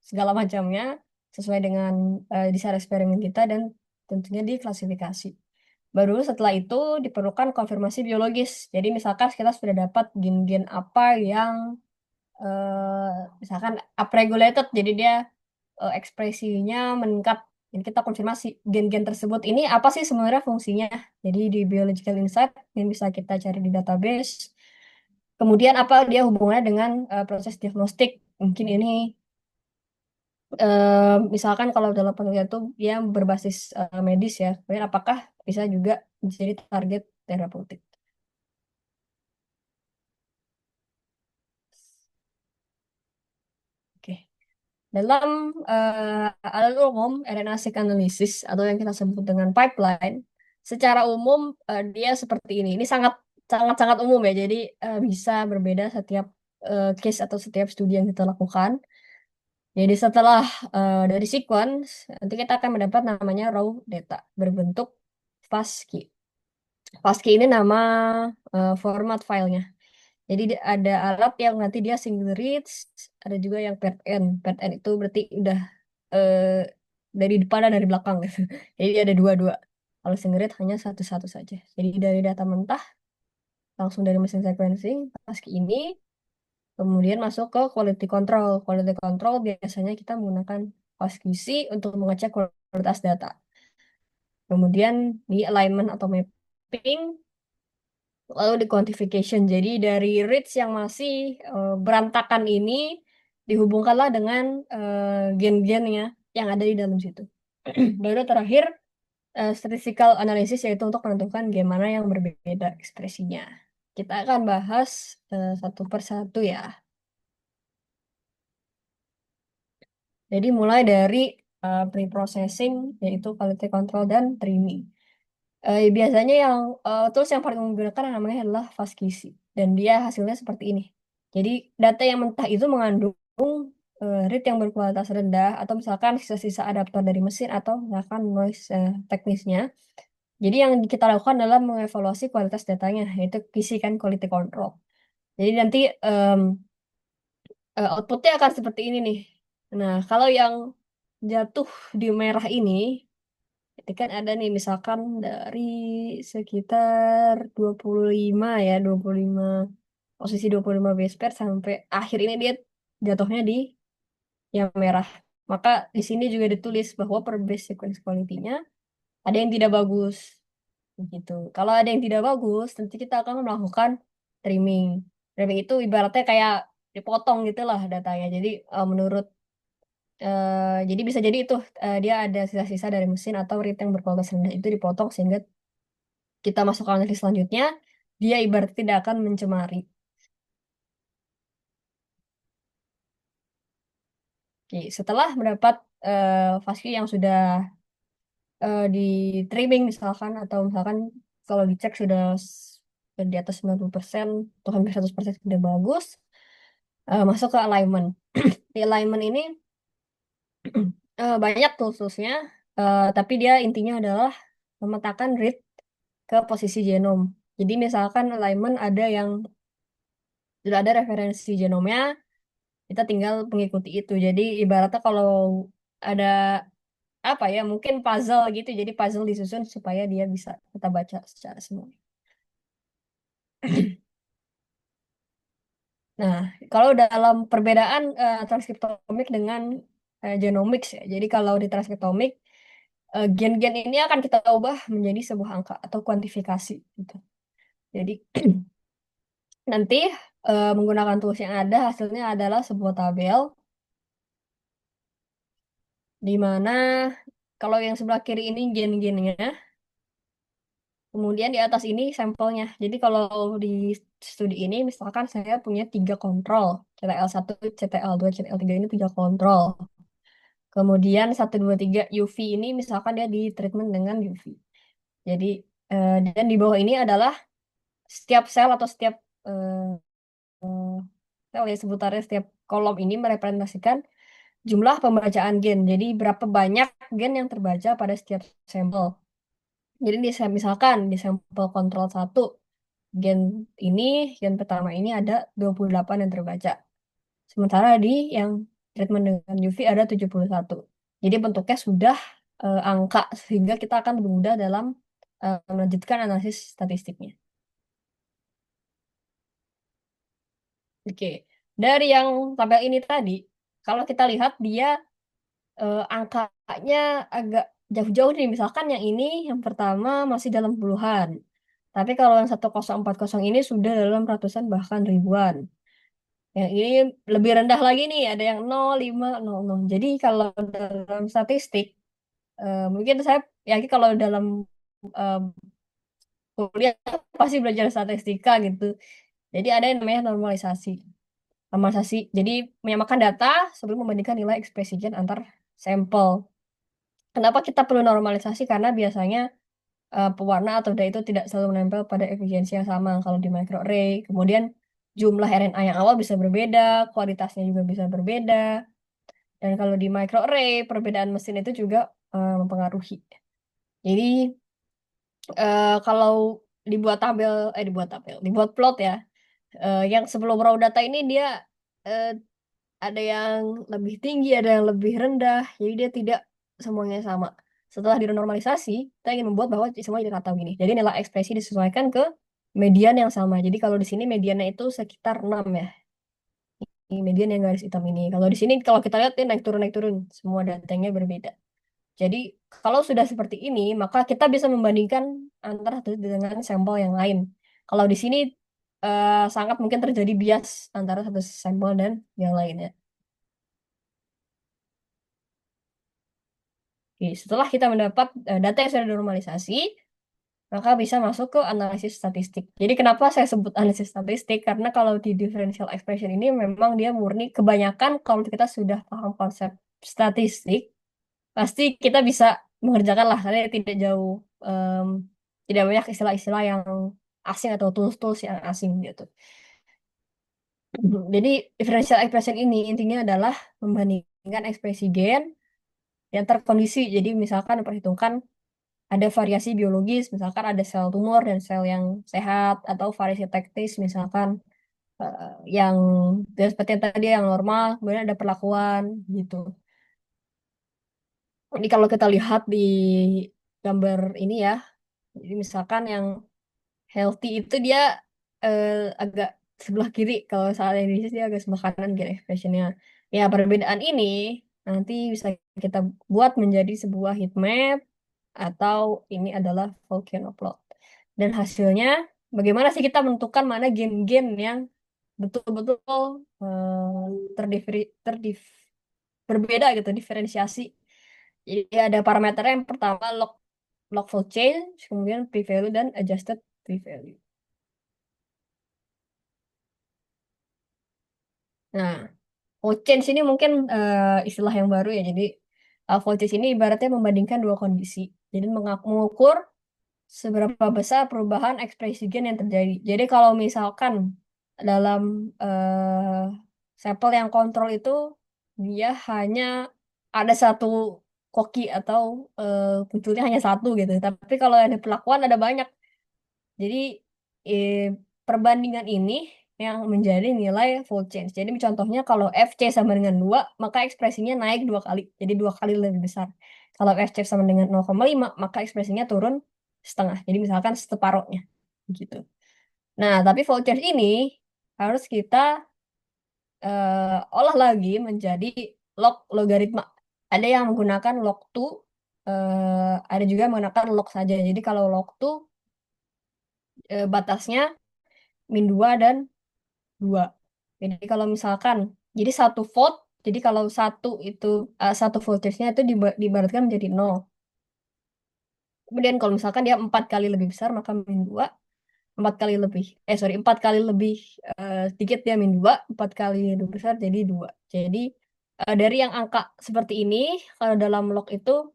segala macamnya sesuai dengan desain eksperimen kita dan tentunya diklasifikasi. Baru setelah itu diperlukan konfirmasi biologis. Jadi misalkan kita sudah dapat gen-gen apa yang misalkan upregulated, jadi dia ekspresinya meningkat. Jadi kita konfirmasi gen-gen tersebut ini apa sih sebenarnya fungsinya. Jadi di biological insight yang bisa kita cari di database. Kemudian apa dia hubungannya dengan proses diagnostik? Mungkin ini misalkan kalau dalam penelitian itu dia berbasis medis ya. Kemudian apakah bisa juga jadi target terapeutik? Oke. Dalam alat umum RNA-seq analysis atau yang kita sebut dengan pipeline, secara umum dia seperti ini. Ini sangat sangat sangat umum ya. Jadi bisa berbeda setiap case atau setiap studi yang kita lakukan. Jadi setelah dari sequence, nanti kita akan mendapat namanya raw data berbentuk FASCI. FASCI ini nama format filenya. Jadi ada alat yang nanti dia single reads, ada juga yang paired end. Paired end itu berarti udah eh, dari depan dan dari belakang gitu. Jadi ada dua-dua. Kalau single read hanya satu-satu saja. Jadi dari data mentah langsung dari mesin sequencing FASCI ini, kemudian masuk ke quality control. Quality control biasanya kita menggunakan FastQC untuk mengecek kualitas data. Kemudian di alignment atau mapping, lalu di quantification. Jadi dari reads yang masih berantakan ini dihubungkanlah dengan gen-gennya yang ada di dalam situ. Baru terakhir statistical analysis, yaitu untuk menentukan gimana yang berbeda ekspresinya. Kita akan bahas satu persatu ya. Jadi mulai dari pre-processing, yaitu quality control dan trimming. Biasanya yang tools yang paling menggunakan yang namanya adalah FastQC. Dan dia hasilnya seperti ini. Jadi data yang mentah itu mengandung read yang berkualitas rendah, atau misalkan sisa-sisa adaptor dari mesin, atau misalkan noise teknisnya. Jadi yang kita lakukan adalah mengevaluasi kualitas datanya, yaitu QC kan quality control. Jadi nanti outputnya akan seperti ini nih. Nah, kalau yang jatuh di merah ini, itu kan ada nih misalkan dari sekitar 25 ya, 25 posisi 25 base pair sampai akhir ini dia jatuhnya di yang merah. Maka di sini juga ditulis bahwa per base sequence quality-nya ada yang tidak bagus gitu. Kalau ada yang tidak bagus, nanti kita akan melakukan trimming. Trimming itu ibaratnya kayak dipotong gitu lah datanya. Jadi menurut jadi bisa jadi itu dia ada sisa-sisa dari mesin atau read yang berkualitas rendah itu dipotong sehingga kita masuk ke analisis selanjutnya, dia ibarat tidak akan mencemari. Oke, setelah mendapat FASQ yang sudah di trimming misalkan, atau misalkan kalau dicek sudah di atas 90% atau hampir 100% sudah bagus, masuk ke alignment. Di alignment ini banyak tools-toolsnya, tapi dia intinya adalah memetakan read ke posisi genom. Jadi misalkan alignment ada yang sudah ada referensi genomnya, kita tinggal mengikuti itu. Jadi ibaratnya kalau ada apa ya, mungkin puzzle gitu, jadi puzzle disusun supaya dia bisa kita baca secara semua. Nah, kalau dalam perbedaan transkriptomik dengan genomics ya. Jadi kalau di transkriptomik, gen-gen ini akan kita ubah menjadi sebuah angka atau kuantifikasi gitu. Jadi nanti menggunakan tools yang ada, hasilnya adalah sebuah tabel di mana kalau yang sebelah kiri ini gen-gennya, kemudian di atas ini sampelnya. Jadi kalau di studi ini misalkan saya punya 3 kontrol, CTL1, CTL2, CTL3 ini 3 kontrol. Kemudian 1, 2, 3 UV ini misalkan dia di treatment dengan UV. Jadi dan di bawah ini adalah setiap sel atau setiap sel ya sebutannya, setiap kolom ini merepresentasikan jumlah pembacaan gen. Jadi berapa banyak gen yang terbaca pada setiap sampel. Jadi misalkan di sampel kontrol 1 gen ini, gen pertama ini ada 28 yang terbaca. Sementara di yang treatment dengan UV ada 71. Jadi bentuknya sudah angka sehingga kita akan lebih mudah dalam melanjutkan analisis statistiknya. Oke. Dari yang tabel ini tadi, kalau kita lihat dia angkanya agak jauh-jauh nih. Misalkan yang ini yang pertama masih dalam puluhan. Tapi kalau yang 1040 ini sudah dalam ratusan bahkan ribuan. Yang ini lebih rendah lagi nih, ada yang 0,500. Jadi kalau dalam statistik, mungkin saya yakin kalau dalam eh, kuliah pasti belajar statistika gitu. Jadi ada yang namanya normalisasi. Normalisasi, jadi menyamakan data sebelum membandingkan nilai ekspresi gen antar sampel. Kenapa kita perlu normalisasi? Karena biasanya pewarna atau dye itu tidak selalu menempel pada efisiensi yang sama kalau di microarray. Kemudian jumlah RNA yang awal bisa berbeda, kualitasnya juga bisa berbeda. Dan kalau di microarray, perbedaan mesin itu juga mempengaruhi. Jadi kalau dibuat plot ya. Yang sebelum raw data ini dia eh, ada yang lebih tinggi, ada yang lebih rendah. Jadi dia tidak semuanya sama. Setelah dinormalisasi, kita ingin membuat bahwa semua jadi rata gini. Jadi nilai ekspresi disesuaikan ke median yang sama. Jadi kalau di sini mediannya itu sekitar 6 ya. Ini median yang garis hitam ini. Kalau di sini kalau kita lihat dia naik turun. Semua datanya berbeda. Jadi kalau sudah seperti ini, maka kita bisa membandingkan antara satu dengan sampel yang lain. Kalau di sini sangat mungkin terjadi bias antara satu sampel dan yang lainnya. Oke, setelah kita mendapat data yang sudah normalisasi, maka bisa masuk ke analisis statistik. Jadi kenapa saya sebut analisis statistik? Karena kalau di differential expression ini memang dia murni kebanyakan kalau kita sudah paham konsep statistik, pasti kita bisa mengerjakan lah, karena tidak jauh, tidak banyak istilah-istilah yang asing atau tools-tools yang asing gitu. Jadi differential expression ini intinya adalah membandingkan ekspresi gen yang terkondisi. Jadi misalkan memperhitungkan ada variasi biologis, misalkan ada sel tumor dan sel yang sehat, atau variasi teknis, misalkan yang dan seperti yang tadi yang normal, kemudian ada perlakuan gitu. Jadi kalau kita lihat di gambar ini ya, jadi misalkan yang healthy itu dia eh, agak sebelah kiri, kalau saat ini dia agak sebelah kanan gitu expressionnya. Ya perbedaan ini nanti bisa kita buat menjadi sebuah heat map atau ini adalah volcano plot. Dan hasilnya bagaimana sih kita menentukan mana gen-gen yang betul-betul berbeda gitu, diferensiasi. Jadi ada parameter yang pertama log fold change, kemudian p-value dan adjusted p-value. Nah, fold change ini mungkin istilah yang baru ya. Jadi fold change ini ibaratnya membandingkan dua kondisi. Jadi mengukur seberapa besar perubahan ekspresi gen yang terjadi. Jadi kalau misalkan dalam sampel yang kontrol itu dia hanya ada satu koki atau munculnya hanya satu gitu. Tapi kalau ada perlakuan ada banyak. Jadi eh, perbandingan ini yang menjadi nilai fold change. Jadi contohnya kalau FC sama dengan 2, maka ekspresinya naik 2 kali. Jadi 2 kali lebih besar. Kalau FC sama dengan 0,5, maka ekspresinya turun setengah. Jadi misalkan separuhnya. Gitu. Nah, tapi fold change ini harus kita olah lagi menjadi log logaritma. Ada yang menggunakan log 2, ada juga yang menggunakan log saja. Jadi kalau log 2 batasnya min 2 dan 2. Jadi kalau misalkan, jadi 1 volt, jadi kalau satu voltage-nya itu diibaratkan menjadi 0. Kemudian kalau misalkan dia 4 kali lebih besar, maka min 2, 4 kali lebih sedikit dia min 2, 4 kali lebih besar jadi 2. Jadi dari yang angka seperti ini, kalau dalam log itu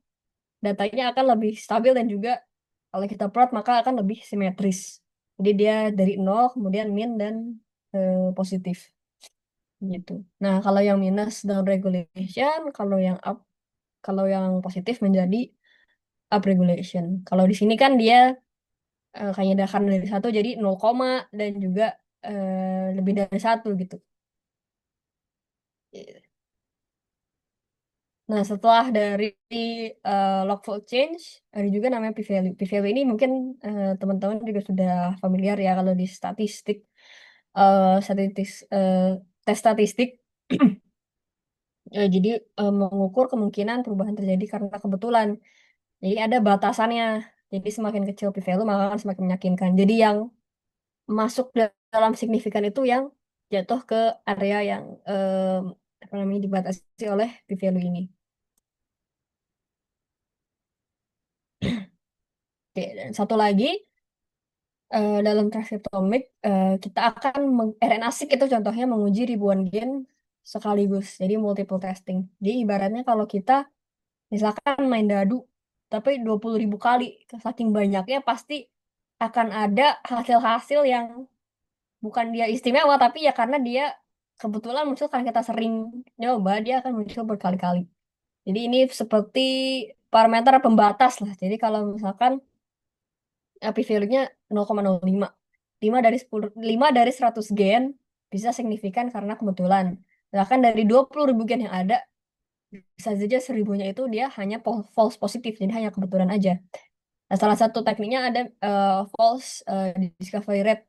datanya akan lebih stabil dan juga kalau kita plot maka akan lebih simetris. Jadi dia dari 0, kemudian min dan positif gitu. Nah, kalau yang minus down regulation, kalau yang positif menjadi up regulation. Kalau di sini kan dia kayaknya dasar dari satu jadi 0, dan juga lebih dari satu gitu. Nah, setelah dari log fold change, ada juga namanya p-value. P-value ini mungkin teman-teman juga sudah familiar ya kalau di statistik, statistik tes statistik. Jadi mengukur kemungkinan perubahan terjadi karena kebetulan. Jadi ada batasannya. Jadi semakin kecil p-value maka akan semakin meyakinkan. Jadi yang masuk dalam signifikan itu yang jatuh ke area yang apa namanya dibatasi oleh p-value ini. Oke, dan satu lagi dalam transkriptomik kita akan RNA-seq itu contohnya menguji ribuan gen sekaligus, jadi multiple testing. Jadi ibaratnya kalau kita misalkan main dadu, tapi 20.000 kali, saking banyaknya pasti akan ada hasil-hasil yang bukan dia istimewa, tapi ya karena dia kebetulan muncul karena kita sering nyoba, dia akan muncul berkali-kali. Jadi ini seperti parameter pembatas lah. Jadi kalau misalkan p-value-nya 0,05. 5 dari 100 gen bisa signifikan karena kebetulan. Bahkan dari 20.000 gen yang ada, bisa saja 1.000-nya itu dia hanya false positif, jadi hanya kebetulan aja. Nah, salah satu tekniknya ada false discovery rate.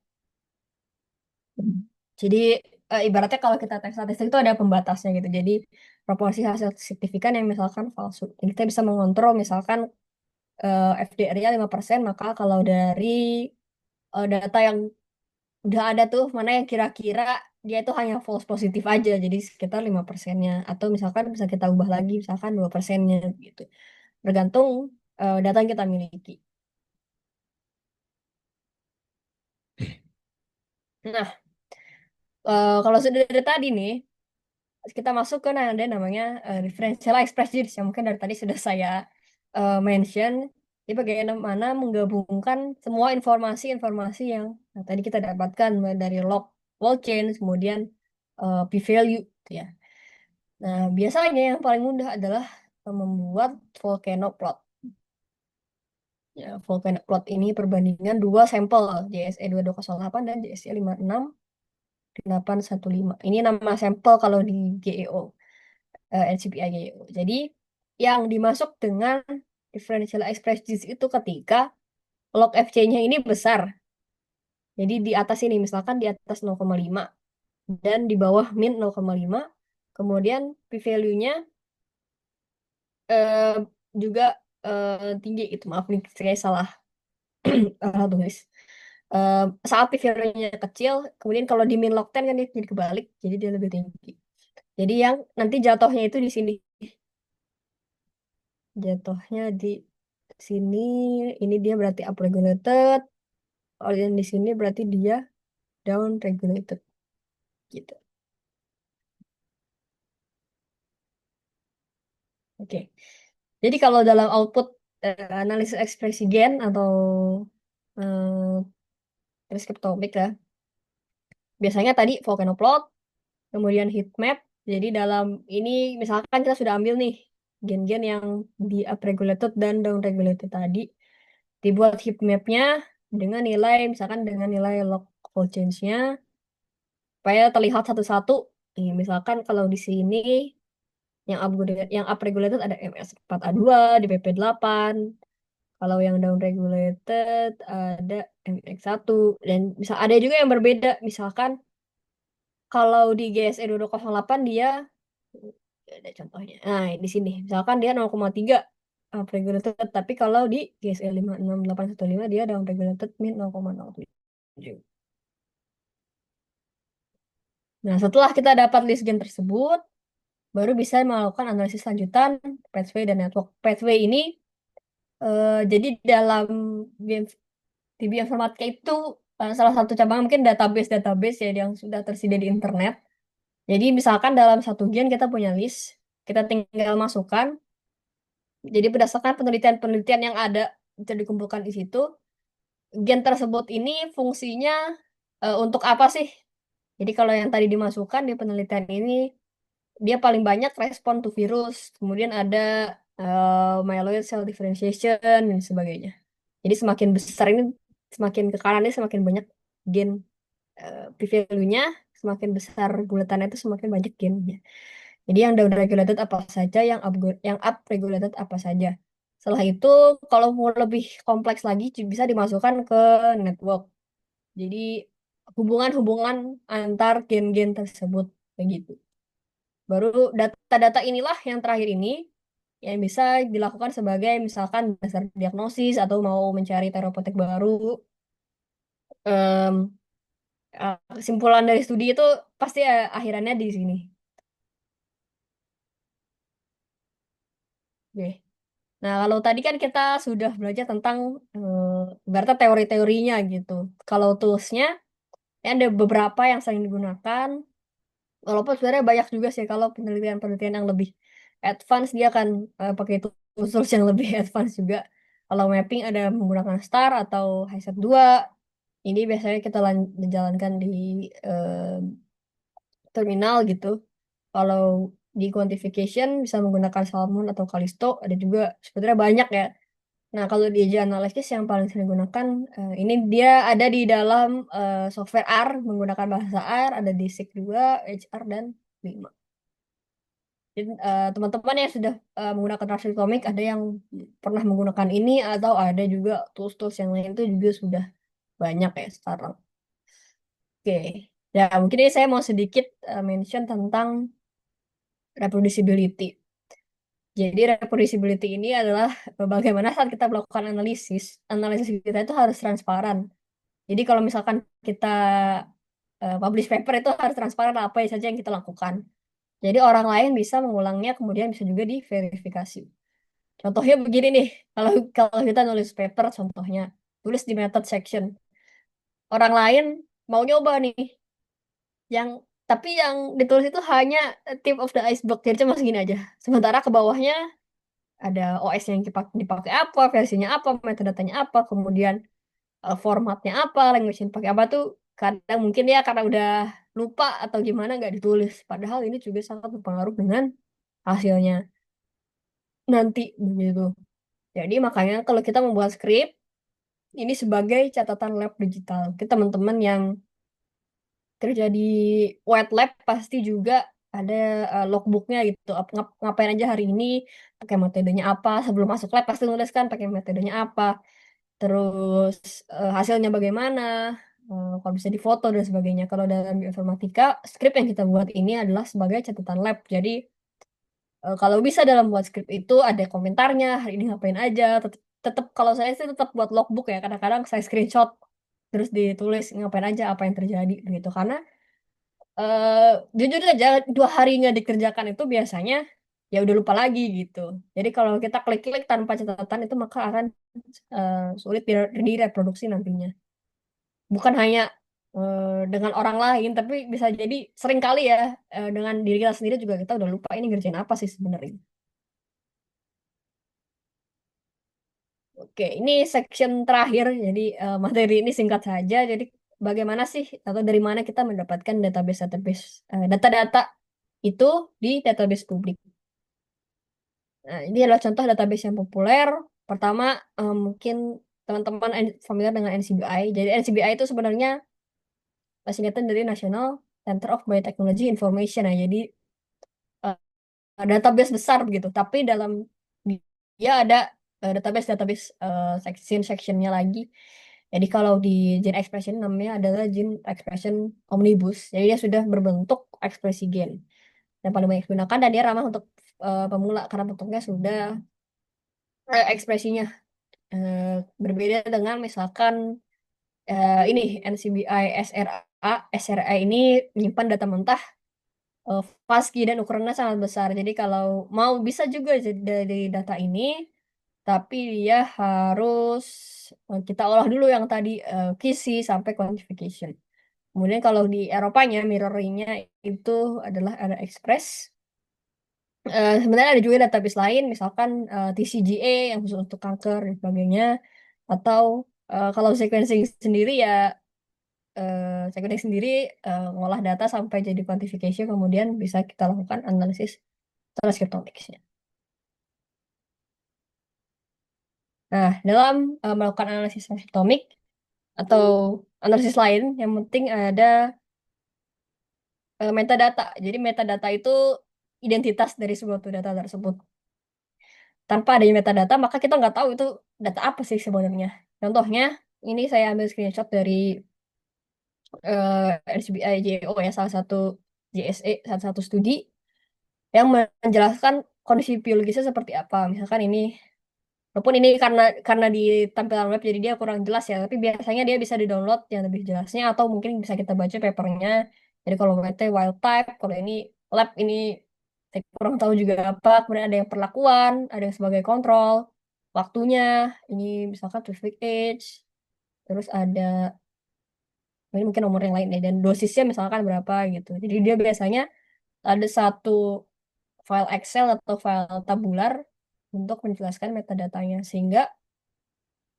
Jadi ibaratnya kalau kita tes statistik itu ada pembatasnya gitu. Jadi proporsi hasil signifikan yang misalkan palsu. Jadi kita bisa mengontrol misalkan FDR-nya 5%, maka kalau dari data yang udah ada tuh mana yang kira-kira dia itu hanya false positif aja, jadi sekitar 5%-nya, atau misalkan bisa kita ubah lagi misalkan 2%-nya gitu, tergantung data yang kita miliki. Nah, kalau sudah dari tadi nih kita masuk ke ada namanya differential expressions yang mungkin dari tadi sudah saya mention. Jadi bagaimana menggabungkan semua informasi-informasi yang tadi kita dapatkan mulai dari log, wall change, kemudian p-value gitu ya. Nah, biasanya yang paling mudah adalah membuat volcano plot. Ya, volcano plot ini perbandingan dua sampel, JSE 2208 dan JSE 56815. Ini nama sampel kalau di GEO, NCBI GEO. Jadi, yang dimasuk dengan differential expressions itu ketika log FC-nya ini besar. Jadi di atas ini, misalkan di atas 0,5 dan di bawah min 0,5. Kemudian p-value-nya eh, juga tinggi itu. Maaf nih, saya salah tulis. Eh, Saat p-value-nya kecil, kemudian kalau di min log 10 kan dia jadi kebalik, jadi dia lebih tinggi. Jadi yang nanti jatuhnya itu di sini. Jatuhnya di sini, ini dia berarti upregulated. Kalau yang di sini berarti dia down regulated gitu. Oke. Jadi kalau dalam output analisis ekspresi gen atau transkriptomik ya, biasanya tadi volcano plot, kemudian heat map. Jadi dalam ini misalkan kita sudah ambil nih gen-gen yang di upregulated dan downregulated tadi, dibuat heat mapnya dengan nilai misalkan dengan nilai log fold change-nya supaya terlihat satu-satu. Nih, misalkan kalau di sini yang upregulated ada MS4A2 di PP8. Kalau yang down regulated ada MX1 dan bisa ada juga yang berbeda. Misalkan kalau di GSE 2208 dia Ada contohnya. Nah, di sini misalkan dia 0,3 upregulated, tapi kalau di GSE 56815 dia downregulated min 0,07. Nah, setelah kita dapat list gen tersebut, baru bisa melakukan analisis lanjutan pathway dan network. Pathway ini jadi dalam BM di bioinformatika itu salah satu cabang mungkin database ya yang sudah tersedia di internet. Jadi misalkan dalam satu gen kita punya list, kita tinggal masukkan. Jadi berdasarkan penelitian-penelitian yang ada bisa dikumpulkan di situ, gen tersebut ini fungsinya untuk apa sih? Jadi kalau yang tadi dimasukkan di penelitian ini, dia paling banyak respon to virus, kemudian ada myeloid cell differentiation dan sebagainya. Jadi semakin besar ini, semakin ke kanan ini semakin banyak gen p-value-nya, semakin besar buletannya itu semakin banyak gennya. Jadi yang down regulated apa saja, yang up regulated apa saja. Setelah itu, kalau mau lebih kompleks lagi, bisa dimasukkan ke network. Jadi hubungan-hubungan antar gen-gen tersebut begitu. Baru data-data inilah yang terakhir ini yang bisa dilakukan sebagai misalkan dasar diagnosis atau mau mencari terapeutik baru. Em, Kesimpulan dari studi itu pasti akhirannya di sini. Oke. Nah, kalau tadi kan kita sudah belajar tentang ibaratnya teori-teorinya gitu. Kalau toolsnya, ya ada beberapa yang sering digunakan. Walaupun sebenarnya banyak juga sih kalau penelitian-penelitian yang lebih advance dia akan pakai tools yang lebih advance juga. Kalau mapping ada menggunakan STAR atau HiSet 2. Ini biasanya kita jalankan di eh, terminal gitu. Kalau di quantification bisa menggunakan Salmon atau Callisto, ada juga sebenarnya banyak ya. Nah, kalau di Agile Analysis yang paling sering digunakan, ini dia ada di dalam software R, menggunakan bahasa R, ada di SIG 2, HR, dan 5. Jadi, teman-teman yang sudah menggunakan Rhapsody Atomic, ada yang pernah menggunakan ini, atau ada juga tools-tools yang lain itu juga sudah banyak ya sekarang. Oke, ya mungkin ini saya mau sedikit mention tentang reproducibility. Jadi reproducibility ini adalah bagaimana saat kita melakukan analisis, analisis kita itu harus transparan. Jadi kalau misalkan kita publish paper itu harus transparan apa saja yang kita lakukan. Jadi orang lain bisa mengulangnya, kemudian bisa juga diverifikasi. Contohnya begini nih, kalau kalau kita nulis paper, contohnya tulis di method section. Orang lain mau nyoba nih, yang tapi yang ditulis itu hanya tip of the iceberg, jadi cuma segini aja. Sementara ke bawahnya ada OS yang dipakai apa, versinya apa, metadata-nya apa, kemudian formatnya apa, language yang pakai apa tuh kadang mungkin ya karena udah lupa atau gimana nggak ditulis. Padahal ini juga sangat berpengaruh dengan hasilnya nanti begitu. Jadi makanya kalau kita membuat skrip ini sebagai catatan lab digital. Kita teman-teman yang kerja di wet lab pasti juga ada logbooknya gitu. Ngapain aja hari ini, pakai metodenya apa. Sebelum masuk lab pasti nulis kan pakai metodenya apa. Terus hasilnya bagaimana, kalau bisa difoto dan sebagainya. Kalau dalam bioinformatika, skrip yang kita buat ini adalah sebagai catatan lab. Jadi kalau bisa dalam buat skrip itu ada komentarnya, hari ini ngapain aja. Tetap kalau saya sih tetap buat logbook ya. Kadang-kadang saya screenshot terus ditulis ngapain aja, apa yang terjadi gitu. Karena eh jujur aja 2 hari nggak dikerjakan itu biasanya ya udah lupa lagi gitu. Jadi kalau kita klik-klik tanpa catatan itu maka akan sulit direproduksi nantinya. Bukan hanya dengan orang lain, tapi bisa jadi sering kali ya dengan diri kita sendiri juga kita udah lupa ini ngerjain apa sih sebenarnya. Oke, ini section terakhir. Jadi materi ini singkat saja. Jadi bagaimana sih atau dari mana kita mendapatkan database-database data-data itu di database publik. Nah, ini adalah contoh database yang populer. Pertama, mungkin teman-teman familiar dengan NCBI. Jadi NCBI itu sebenarnya singkatan dari National Center of Biotechnology Information. Nah, jadi database besar begitu. Tapi dalam dia ada database-database section-sectionnya lagi. Jadi kalau di gene expression namanya adalah gene expression omnibus. Jadi dia sudah berbentuk ekspresi gen. yang paling banyak digunakan, dan dia ramah untuk pemula karena bentuknya sudah ekspresinya berbeda dengan misalkan ini NCBI SRA. SRA ini menyimpan data mentah FASCII dan ukurannya sangat besar. Jadi kalau mau bisa juga dari data ini, tapi dia harus kita olah dulu yang tadi QC sampai quantification. Kemudian kalau di Eropanya mirroringnya itu adalah ada Express. Sebenarnya ada juga database lain, misalkan TCGA yang khusus untuk kanker dan sebagainya. Atau kalau sequencing sendiri ya sequencing sendiri ngolah data sampai jadi quantification, kemudian bisa kita lakukan analisis transkriptomicsnya. Nah, dalam melakukan analisis transkriptomik atau analisis lain, yang penting ada metadata. Jadi metadata itu identitas dari sebuah data tersebut. Tanpa adanya metadata, maka kita nggak tahu itu data apa sih sebenarnya. Contohnya, ini saya ambil screenshot dari RCBI JO ya, salah satu JSE, salah satu studi yang menjelaskan kondisi biologisnya seperti apa. Misalkan ini, walaupun ini karena di tampilan web jadi dia kurang jelas ya, tapi biasanya dia bisa di-download yang lebih jelasnya atau mungkin bisa kita baca papernya. Jadi kalau WT wild type, kalau ini lab ini saya kurang tahu juga apa. Kemudian ada yang perlakuan, ada yang sebagai kontrol, waktunya, ini misalkan traffic age, terus ada ini mungkin nomor yang lain ya, dan dosisnya misalkan berapa gitu. Jadi dia biasanya ada satu file Excel atau file tabular untuk menjelaskan metadatanya sehingga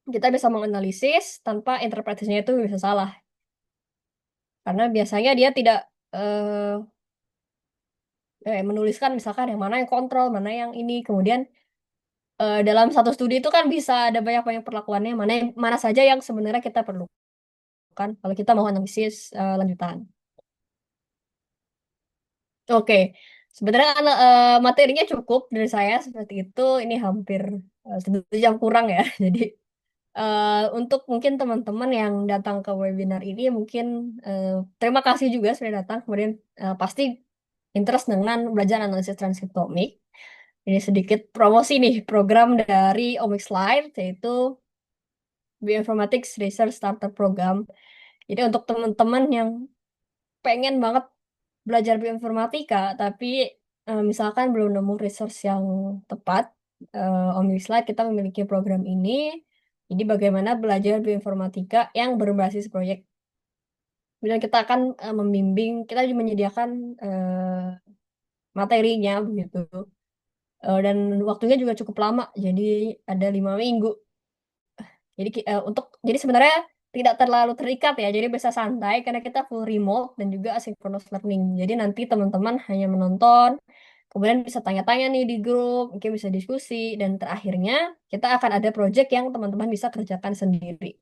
kita bisa menganalisis tanpa interpretasinya itu bisa salah. Karena biasanya dia tidak eh, menuliskan misalkan yang mana yang kontrol, mana yang ini. Kemudian dalam satu studi itu kan bisa ada banyak-banyak perlakuannya, mana saja yang sebenarnya kita perlukan kalau kita mau analisis lanjutan. Oke, sebenarnya materinya cukup dari saya seperti itu. Ini hampir 1 jam kurang ya. Jadi untuk mungkin teman-teman yang datang ke webinar ini mungkin eh, terima kasih juga sudah datang. Kemudian pasti interest dengan belajar analisis transkriptomik. Ini sedikit promosi nih program dari Omics Live, yaitu Bioinformatics Research Starter Program. Jadi untuk teman-teman yang pengen banget belajar bioinformatika, tapi misalkan belum nemu resource yang tepat, Omics Live kita memiliki program ini. Jadi bagaimana belajar bioinformatika yang berbasis proyek. Kemudian kita akan membimbing, kita juga menyediakan materinya begitu. Dan waktunya juga cukup lama, jadi ada 5 minggu. Jadi sebenarnya tidak terlalu terikat ya, jadi bisa santai karena kita full remote dan juga asynchronous learning. Jadi nanti teman-teman hanya menonton, kemudian bisa tanya-tanya nih di grup, mungkin bisa diskusi, dan terakhirnya kita akan ada project yang teman-teman bisa kerjakan sendiri.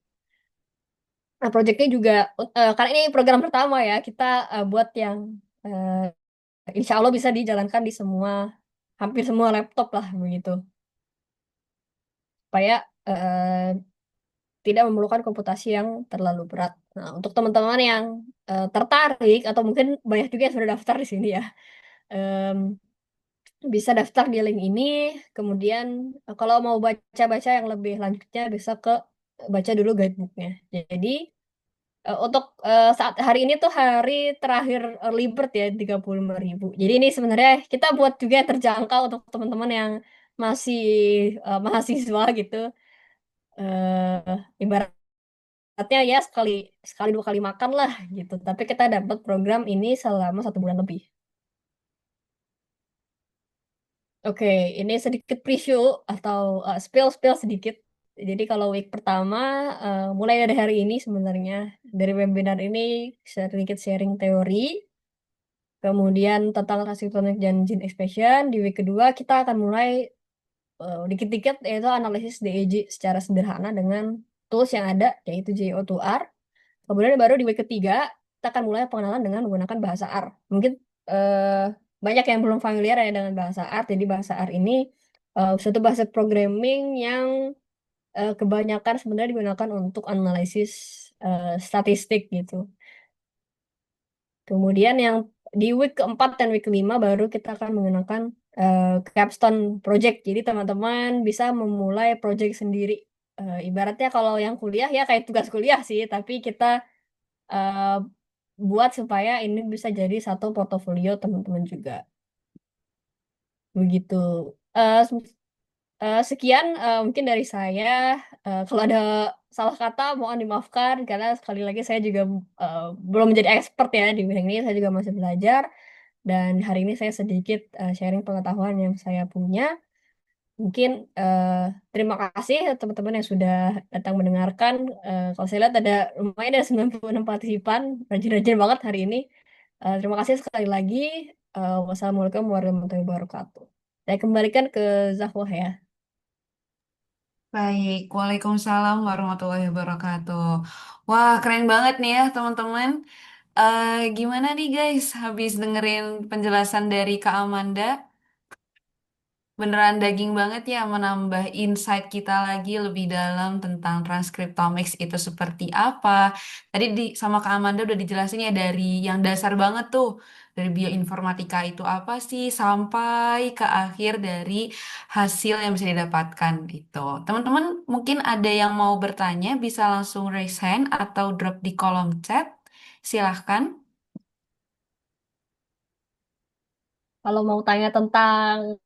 Nah, projectnya juga, karena ini program pertama ya, kita buat yang insya Allah bisa dijalankan di hampir semua laptop lah begitu. Supaya tidak memerlukan komputasi yang terlalu berat. Nah, untuk teman-teman yang tertarik, atau mungkin banyak juga yang sudah daftar di sini ya, em, bisa daftar di link ini. Kemudian kalau mau baca-baca yang lebih lanjutnya, bisa baca dulu guidebooknya. Jadi untuk saat hari ini tuh hari terakhir early bird ya 35.000. Jadi ini sebenarnya kita buat juga yang terjangkau untuk teman-teman yang masih mahasiswa gitu. Ibaratnya ya sekali sekali 2 kali makan lah gitu. Tapi kita dapat program ini selama 1 bulan lebih. Oke, ini sedikit preview atau spill sedikit. Jadi kalau week pertama, mulai dari hari ini sebenarnya, dari webinar ini sedikit sharing teori, kemudian tentang transcriptomic dan gene expression. Di week kedua kita akan mulai dikit-dikit yaitu analisis DEG secara sederhana dengan tools yang ada, yaitu JO2R. Kemudian baru di week ketiga kita akan mulai pengenalan dengan menggunakan bahasa R. Mungkin banyak yang belum familiar ya dengan bahasa R. Jadi bahasa R ini suatu bahasa programming yang kebanyakan sebenarnya digunakan untuk analisis statistik gitu. Kemudian yang di week keempat dan week kelima baru kita akan mengenakan capstone project. Jadi teman-teman bisa memulai project sendiri. Ibaratnya kalau yang kuliah ya kayak tugas kuliah sih, tapi kita eh, buat supaya ini bisa jadi satu portofolio teman-teman juga. Begitu. Eh, Sekian mungkin dari saya. Kalau ada salah kata mohon dimaafkan karena sekali lagi saya juga eh, belum menjadi expert ya di bidang ini. Saya juga masih belajar dan hari ini saya sedikit sharing pengetahuan yang saya punya. Mungkin terima kasih ya teman-teman yang sudah datang mendengarkan. Kalau saya lihat ada lumayan ada 96 partisipan, rajin-rajin banget hari ini. Terima kasih sekali lagi. Wassalamualaikum warahmatullahi wabarakatuh. Saya kembalikan ke Zahwa ya. Baik, Waalaikumsalam warahmatullahi wabarakatuh. Wah, keren banget nih ya teman-teman. Gimana nih guys, habis dengerin penjelasan dari Kak Amanda? Beneran daging banget ya menambah insight kita lagi lebih dalam tentang transkriptomics itu seperti apa. Tadi sama Kak Amanda udah dijelasin ya dari yang dasar banget tuh. Dari bioinformatika itu apa sih sampai ke akhir dari hasil yang bisa didapatkan gitu. Teman-teman mungkin ada yang mau bertanya bisa langsung raise hand atau drop di kolom chat. Silahkan. Kalau mau tanya tentang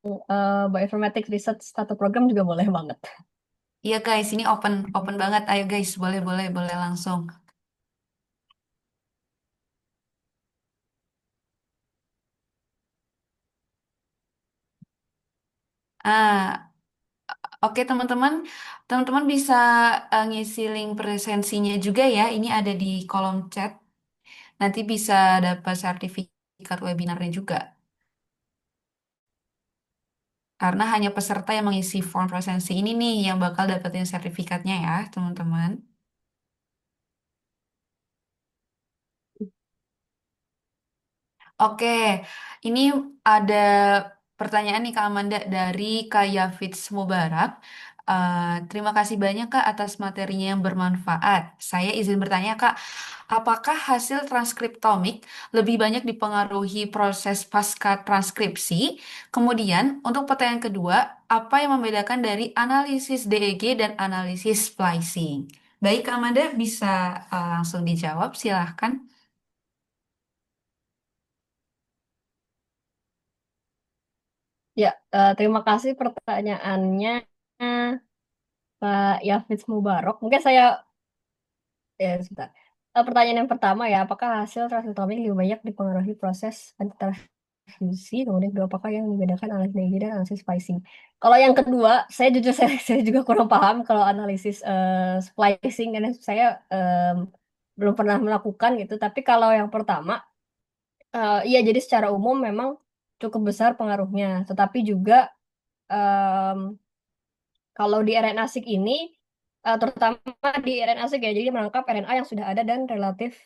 bioinformatics research satu program juga boleh banget. Iya guys, ini open open banget. Ayo guys, boleh boleh boleh langsung. Ah, oke teman-teman, teman-teman bisa ngisi link presensinya juga ya. Ini ada di kolom chat. Nanti bisa dapat sertifikat webinarnya juga. Karena hanya peserta yang mengisi form presensi ini nih yang bakal dapetin sertifikatnya ya, teman-teman. Oke, ini ada pertanyaan nih Kak Amanda dari Kak Yafitz Mubarak. Terima kasih banyak Kak atas materinya yang bermanfaat. Saya izin bertanya Kak, apakah hasil transkriptomik lebih banyak dipengaruhi proses pasca transkripsi? Kemudian, untuk pertanyaan kedua, apa yang membedakan dari analisis DEG dan analisis splicing? Baik Kak Amanda, bisa langsung dijawab, silahkan. Ya, terima kasih pertanyaannya Pak Yafis Mubarok. Mungkin saya sebentar. Pertanyaan yang pertama ya, apakah hasil transitomi lebih banyak dipengaruhi proses antitransfusi? Kemudian kedua, apakah yang membedakan analisis DG dan analisis splicing? Kalau yang kedua, saya jujur saya juga kurang paham kalau analisis splicing karena saya belum pernah melakukan gitu. Tapi kalau yang pertama, iya jadi secara umum memang cukup besar pengaruhnya. Tetapi juga em, kalau di RNA-seq ini, terutama di RNA-seq ya, jadi menangkap RNA yang sudah ada dan relatif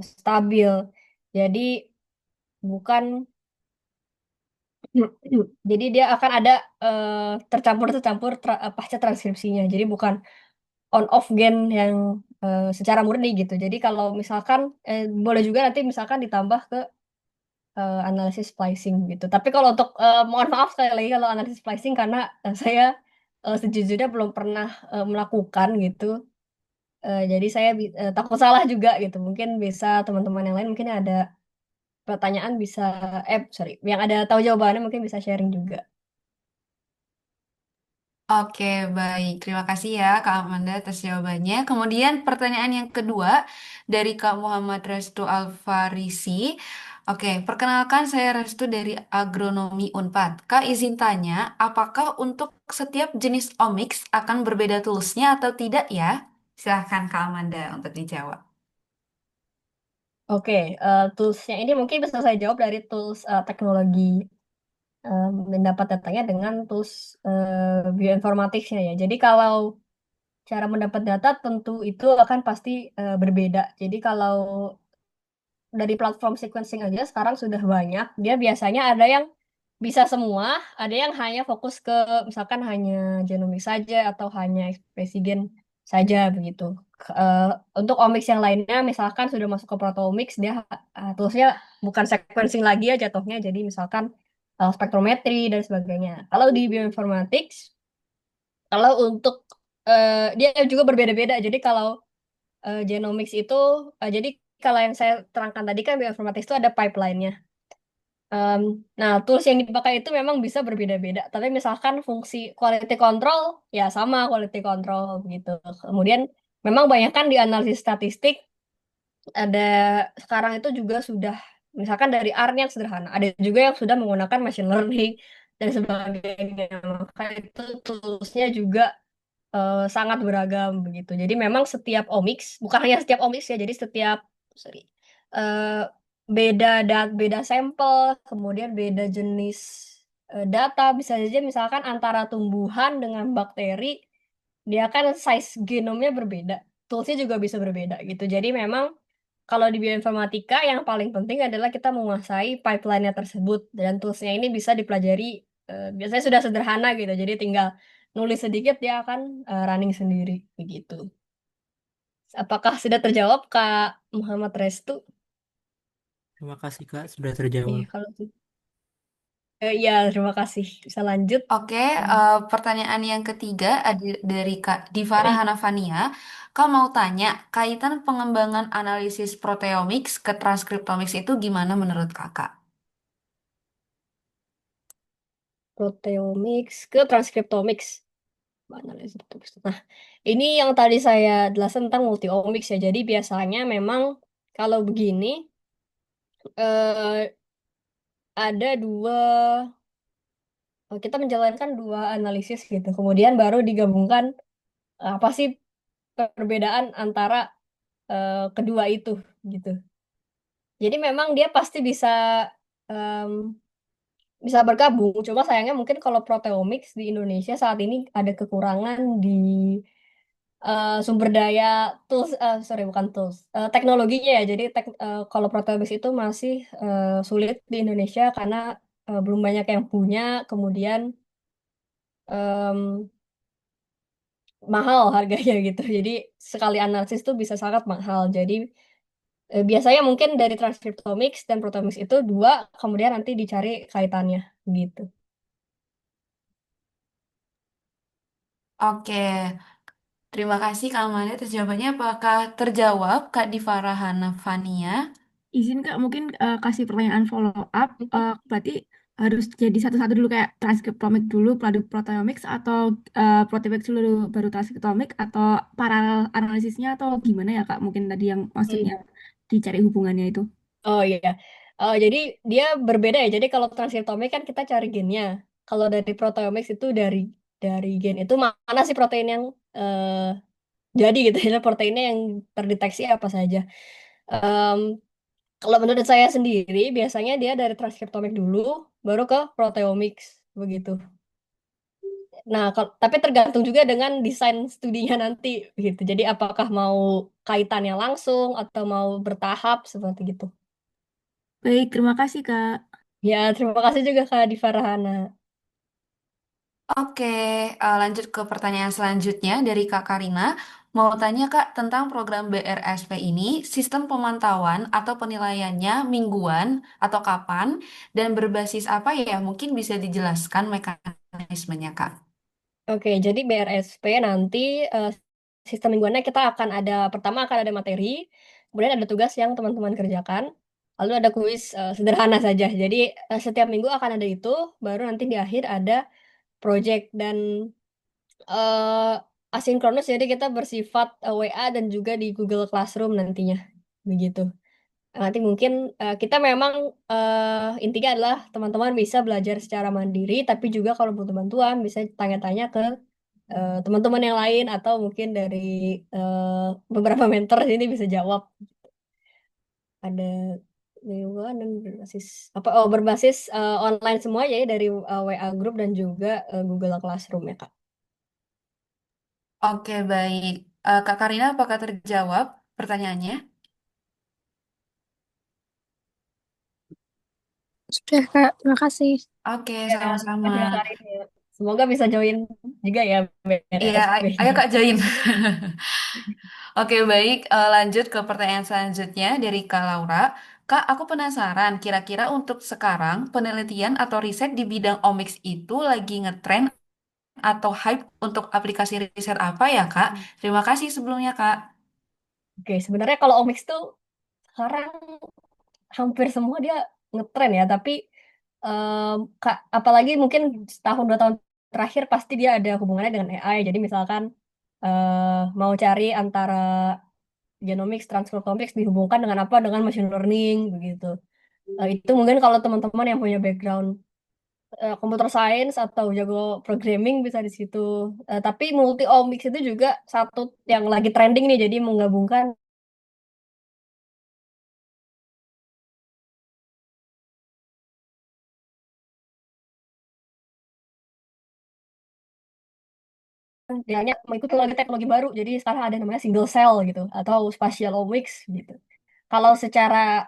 stabil. Jadi bukan, jadi dia akan ada tercampur-tercampur pasca transkripsinya. Jadi bukan on-off gen yang secara murni gitu. Jadi kalau misalkan, boleh juga nanti misalkan ditambah ke analisis splicing gitu. Tapi kalau untuk mohon maaf sekali lagi kalau analisis splicing karena saya sejujurnya belum pernah melakukan gitu. Jadi saya takut salah juga gitu. Mungkin bisa teman-teman yang lain mungkin ada pertanyaan bisa sorry, yang ada tahu jawabannya mungkin bisa sharing juga. Oke, baik. Terima kasih ya Kak Amanda atas jawabannya. Kemudian pertanyaan yang kedua dari Kak Muhammad Restu Alfarisi. Oke, perkenalkan saya Restu dari Agronomi Unpad. Kak izin tanya, apakah untuk setiap jenis omics akan berbeda toolsnya atau tidak ya? Silahkan Kak Amanda untuk dijawab. Oke, toolsnya ini mungkin bisa saya jawab dari tools teknologi mendapat datanya dengan tools bioinformatiknya ya. Jadi kalau cara mendapat data tentu itu akan pasti berbeda. Jadi kalau dari platform sequencing aja sekarang sudah banyak. Dia biasanya ada yang bisa semua, ada yang hanya fokus ke misalkan hanya genomik saja atau hanya ekspresi gen saja begitu. Eh, untuk omics yang lainnya, misalkan sudah masuk ke proteomics, dia toolsnya bukan sequencing lagi ya jatuhnya, jadi misalkan spektrometri dan sebagainya. Kalau di bioinformatics, kalau untuk dia juga berbeda-beda. Jadi kalau genomics itu, jadi kalau yang saya terangkan tadi kan bioinformatics itu ada pipeline-nya. Em, nah, tools yang dipakai itu memang bisa berbeda-beda. Tapi misalkan fungsi quality control, ya sama quality control gitu. Kemudian memang banyak kan di analisis statistik, ada sekarang itu juga sudah, misalkan dari R yang sederhana, ada juga yang sudah menggunakan machine learning dan sebagainya. Maka itu toolsnya juga sangat beragam begitu. Jadi memang setiap omics, bukan hanya setiap omics ya, jadi setiap sorry, eh, beda sampel, kemudian beda jenis data, bisa saja misalkan antara tumbuhan dengan bakteri, dia kan size genomnya berbeda, toolsnya juga bisa berbeda gitu. Jadi memang kalau di bioinformatika yang paling penting adalah kita menguasai pipeline-nya tersebut dan toolsnya ini bisa dipelajari biasanya sudah sederhana gitu. Jadi tinggal nulis sedikit dia akan running sendiri begitu. Apakah sudah terjawab Kak Muhammad Restu? Terima kasih Kak sudah terjawab. Kalau ya terima kasih. Bisa lanjut. Oke, Hmm. pertanyaan yang ketiga ada dari Kak Divara Hanafania. Kau mau tanya, kaitan pengembangan analisis proteomics ke transkriptomics itu gimana menurut Kakak? Proteomics ke transkriptomics. Analisis proteomics. Nah, ini yang tadi saya jelaskan tentang multiomics ya. Jadi biasanya memang kalau begini eh, ada dua, kita menjalankan dua analisis gitu. Kemudian baru digabungkan apa sih perbedaan antara kedua itu gitu. Jadi memang dia pasti bisa em, bisa bergabung. Cuma sayangnya mungkin kalau proteomics di Indonesia saat ini ada kekurangan di sumber daya tools, sorry bukan tools, teknologinya ya. Jadi kalau proteomics itu masih sulit di Indonesia karena belum banyak yang punya. Kemudian em, mahal harganya gitu. Jadi sekali analisis tuh bisa sangat mahal. Jadi biasanya mungkin dari transcriptomics dan proteomics itu dua, kemudian nanti dicari kaitannya gitu. Oke, terima kasih Kak Amalia atas jawabannya. Apakah terjawab Kak Divara Hanafania? Izin Kak, mungkin kasih pertanyaan follow up. Mhm. Berarti harus jadi satu-satu dulu kayak transkriptomik dulu, baru proteomics atau proteomics dulu baru transkriptomik atau paralel analisisnya atau gimana ya Kak? Mungkin tadi yang maksudnya dicari hubungannya itu. Oh iya. Jadi dia berbeda ya. Jadi kalau transkriptomic kan kita cari gennya. Kalau dari proteomics itu dari gen itu mana sih protein yang eh, jadi gitu ya, proteinnya yang terdeteksi apa saja. Em, Kalau menurut saya sendiri, biasanya dia dari transkriptomik dulu, baru ke proteomics, begitu. Nah, tapi tergantung juga dengan desain studinya nanti, gitu. Jadi apakah mau kaitannya langsung atau mau bertahap seperti itu. Baik, terima kasih Kak. Ya, terima kasih juga Kak Diva Rahana. Oke, lanjut ke pertanyaan selanjutnya dari Kak Karina. Mau tanya Kak tentang program BRSP ini, sistem pemantauan atau penilaiannya mingguan atau kapan dan berbasis apa ya? Mungkin bisa dijelaskan mekanismenya Kak. Oke, jadi BRSP nanti eh, sistem mingguannya kita akan ada, pertama akan ada materi, kemudian ada tugas yang teman-teman kerjakan, lalu ada kuis sederhana saja. Jadi setiap minggu akan ada itu, baru nanti di akhir ada project dan asinkronus, jadi kita bersifat WA dan juga di Google Classroom nantinya. Begitu. Nanti mungkin kita memang intinya adalah teman-teman bisa belajar secara mandiri, tapi juga kalau butuh bantuan bisa tanya-tanya ke teman-teman yang lain atau mungkin dari beberapa mentor sini bisa jawab. Ada lingkungan dan berbasis apa? Oh, berbasis online semua ya dari WA Group dan juga Google Classroom ya Kak. Oke, baik. Kak Karina, apakah terjawab pertanyaannya? Sudah, Kak. Terima kasih. Oke, Ya, terima sama-sama. kasih Kak Karin. Semoga bisa join juga ya Iya, BRSP. ayo Kak join. Oke, baik. Lanjut ke pertanyaan selanjutnya dari Kak Laura. Kak, aku penasaran, kira-kira untuk sekarang penelitian atau riset di bidang omics itu lagi ngetren atau hype untuk aplikasi riset apa ya, Kak? Terima kasih sebelumnya, Kak. Oke, sebenarnya kalau Omics tuh sekarang hampir semua dia ngetren ya, tapi apalagi mungkin setahun 2 tahun terakhir pasti dia ada hubungannya dengan AI. Jadi misalkan mau cari antara genomics, transcriptomics dihubungkan dengan apa? Dengan machine learning begitu. Itu mungkin kalau teman-teman yang punya background computer science atau jago programming bisa di situ. Tapi multi omics itu juga satu yang lagi trending nih, jadi menggabungkan dia mengikuti lagi teknologi baru. Jadi sekarang ada namanya single cell gitu atau spatial omics gitu. Kalau secara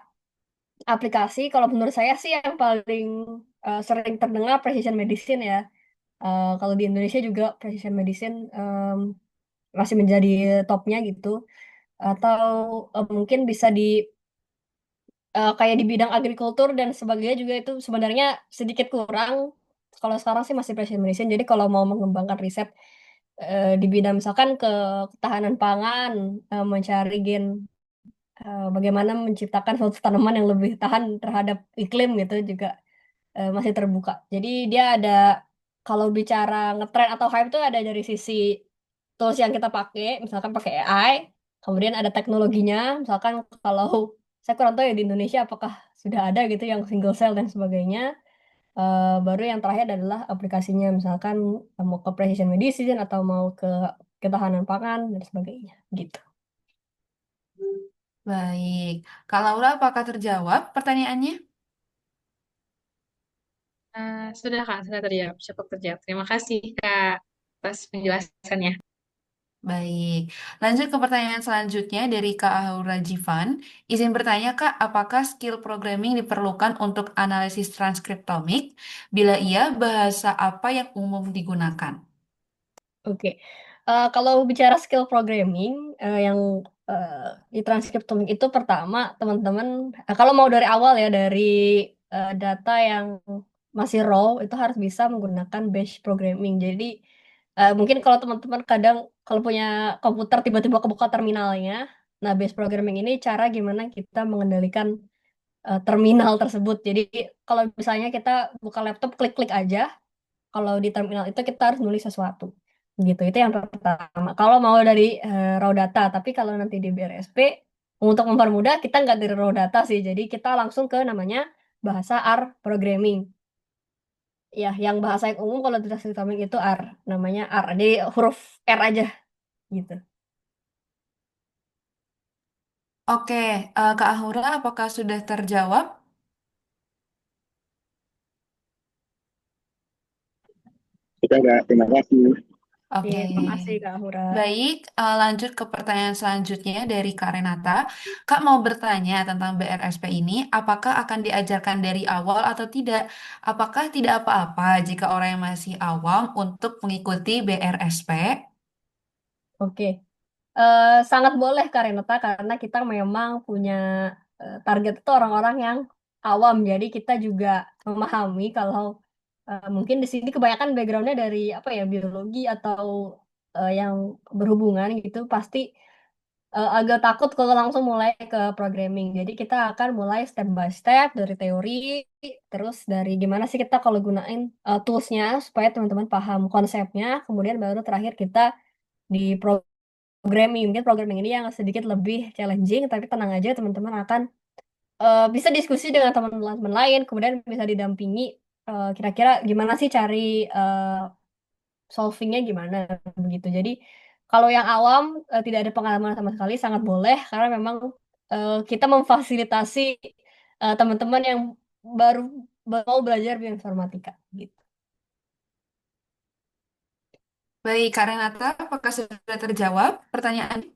aplikasi, kalau menurut saya sih yang paling sering terdengar precision medicine ya. Kalau di Indonesia juga precision medicine masih menjadi topnya gitu. Atau mungkin bisa di kayak di bidang agrikultur dan sebagainya juga itu sebenarnya sedikit kurang. Kalau sekarang sih masih precision medicine. Jadi kalau mau mengembangkan riset di bidang misalkan ke ketahanan pangan, mencari gen bagaimana menciptakan suatu tanaman yang lebih tahan terhadap iklim gitu juga masih terbuka. Jadi dia ada kalau bicara ngetrend atau hype itu ada dari sisi tools yang kita pakai, misalkan pakai AI, kemudian ada teknologinya, misalkan kalau saya kurang tahu ya di Indonesia apakah sudah ada gitu yang single cell dan sebagainya. Baru yang terakhir adalah aplikasinya, misalkan mau ke precision medicine atau mau ke ketahanan pangan dan sebagainya gitu. Baik. Kak Laura, apakah terjawab pertanyaannya? Sudah Kak, sudah terjawab, cukup terjawab. Terima kasih Kak atas penjelasannya. Baik, lanjut ke pertanyaan selanjutnya dari Kak Aura Jivan. Izin bertanya, Kak, apakah skill programming diperlukan untuk analisis transkriptomik? Bila iya, bahasa apa yang umum digunakan? Oke. Kalau bicara skill programming yang di transkriptomik itu pertama teman-teman kalau mau dari awal ya dari data yang masih raw itu harus bisa menggunakan bash programming. Jadi mungkin kalau teman-teman kadang kalau punya komputer tiba-tiba kebuka terminalnya, nah bash programming ini cara gimana kita mengendalikan terminal tersebut. Jadi kalau misalnya kita buka laptop klik-klik aja, kalau di terminal itu kita harus nulis sesuatu. Gitu, itu yang pertama. Kalau mau dari raw data, tapi kalau nanti di BRSP, untuk mempermudah kita nggak dari raw data sih, jadi kita langsung ke namanya bahasa R programming. Ya, yang bahasa yang umum kalau di programming itu R, namanya R. Jadi huruf R aja gitu. Oke, Kak Ahura, apakah sudah terjawab? Kita nggak, terima kasih. Oke, Iya, terima kasih Kak Hura. baik. Lanjut ke pertanyaan selanjutnya dari Kak Renata. Kak mau bertanya tentang BRSP ini, apakah akan diajarkan dari awal atau tidak? Apakah tidak apa-apa jika orang yang masih awam untuk mengikuti BRSP? Oke. Sangat boleh Kak Renata karena kita memang punya target itu orang-orang yang awam. Jadi kita juga memahami kalau mungkin di sini kebanyakan backgroundnya dari apa ya biologi atau yang berhubungan gitu pasti agak takut kalau langsung mulai ke programming. Jadi kita akan mulai step by step dari teori, terus dari gimana sih kita kalau gunain toolsnya supaya teman-teman paham konsepnya, kemudian baru terakhir kita di programming. Mungkin programming ini yang sedikit lebih challenging, tapi tenang aja teman-teman akan bisa diskusi dengan teman-teman lain, kemudian bisa didampingi kira-kira gimana sih cari solvingnya gimana begitu. Jadi kalau yang awam tidak ada pengalaman sama sekali sangat boleh karena memang kita memfasilitasi teman-teman yang baru mau belajar bioinformatika gitu. Baik, Kak Renata, apakah sudah terjawab pertanyaan?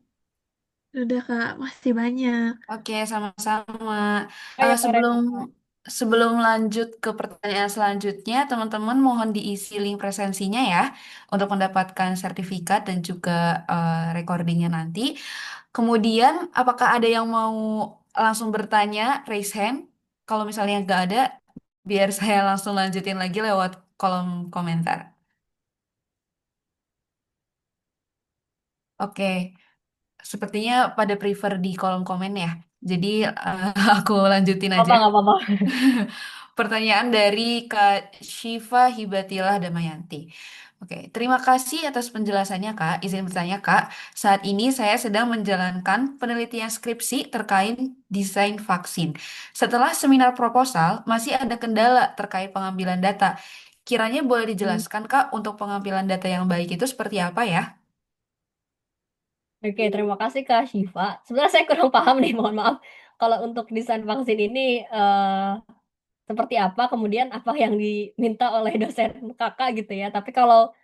Sudah Kak, masih banyak. Oke, sama-sama. Ayo Kak Sebelum Renata. sebelum lanjut ke pertanyaan selanjutnya, teman-teman mohon diisi link presensinya ya untuk mendapatkan sertifikat dan juga recordingnya nanti. Kemudian, apakah ada yang mau langsung bertanya, raise hand? Kalau misalnya nggak ada, biar saya langsung lanjutin lagi lewat kolom komentar. Oke, sepertinya pada prefer di kolom komen ya. Jadi, aku lanjutin aja. Apa nggak apa-apa. Pertanyaan dari Kak Syifa Hibatillah Damayanti. Oke, terima kasih atas penjelasannya, Kak. Izin bertanya, Kak. Saat ini saya sedang menjalankan penelitian skripsi terkait desain vaksin. Setelah seminar proposal, masih ada kendala terkait pengambilan data. Kiranya boleh Hmm. dijelaskan, Kak, untuk pengambilan data yang baik itu seperti apa ya? Oke, terima kasih Kak Syifa. Sebenarnya saya kurang paham nih, mohon maaf. Kalau untuk desain vaksin ini seperti apa, kemudian apa yang diminta oleh dosen kakak gitu ya. Tapi kalau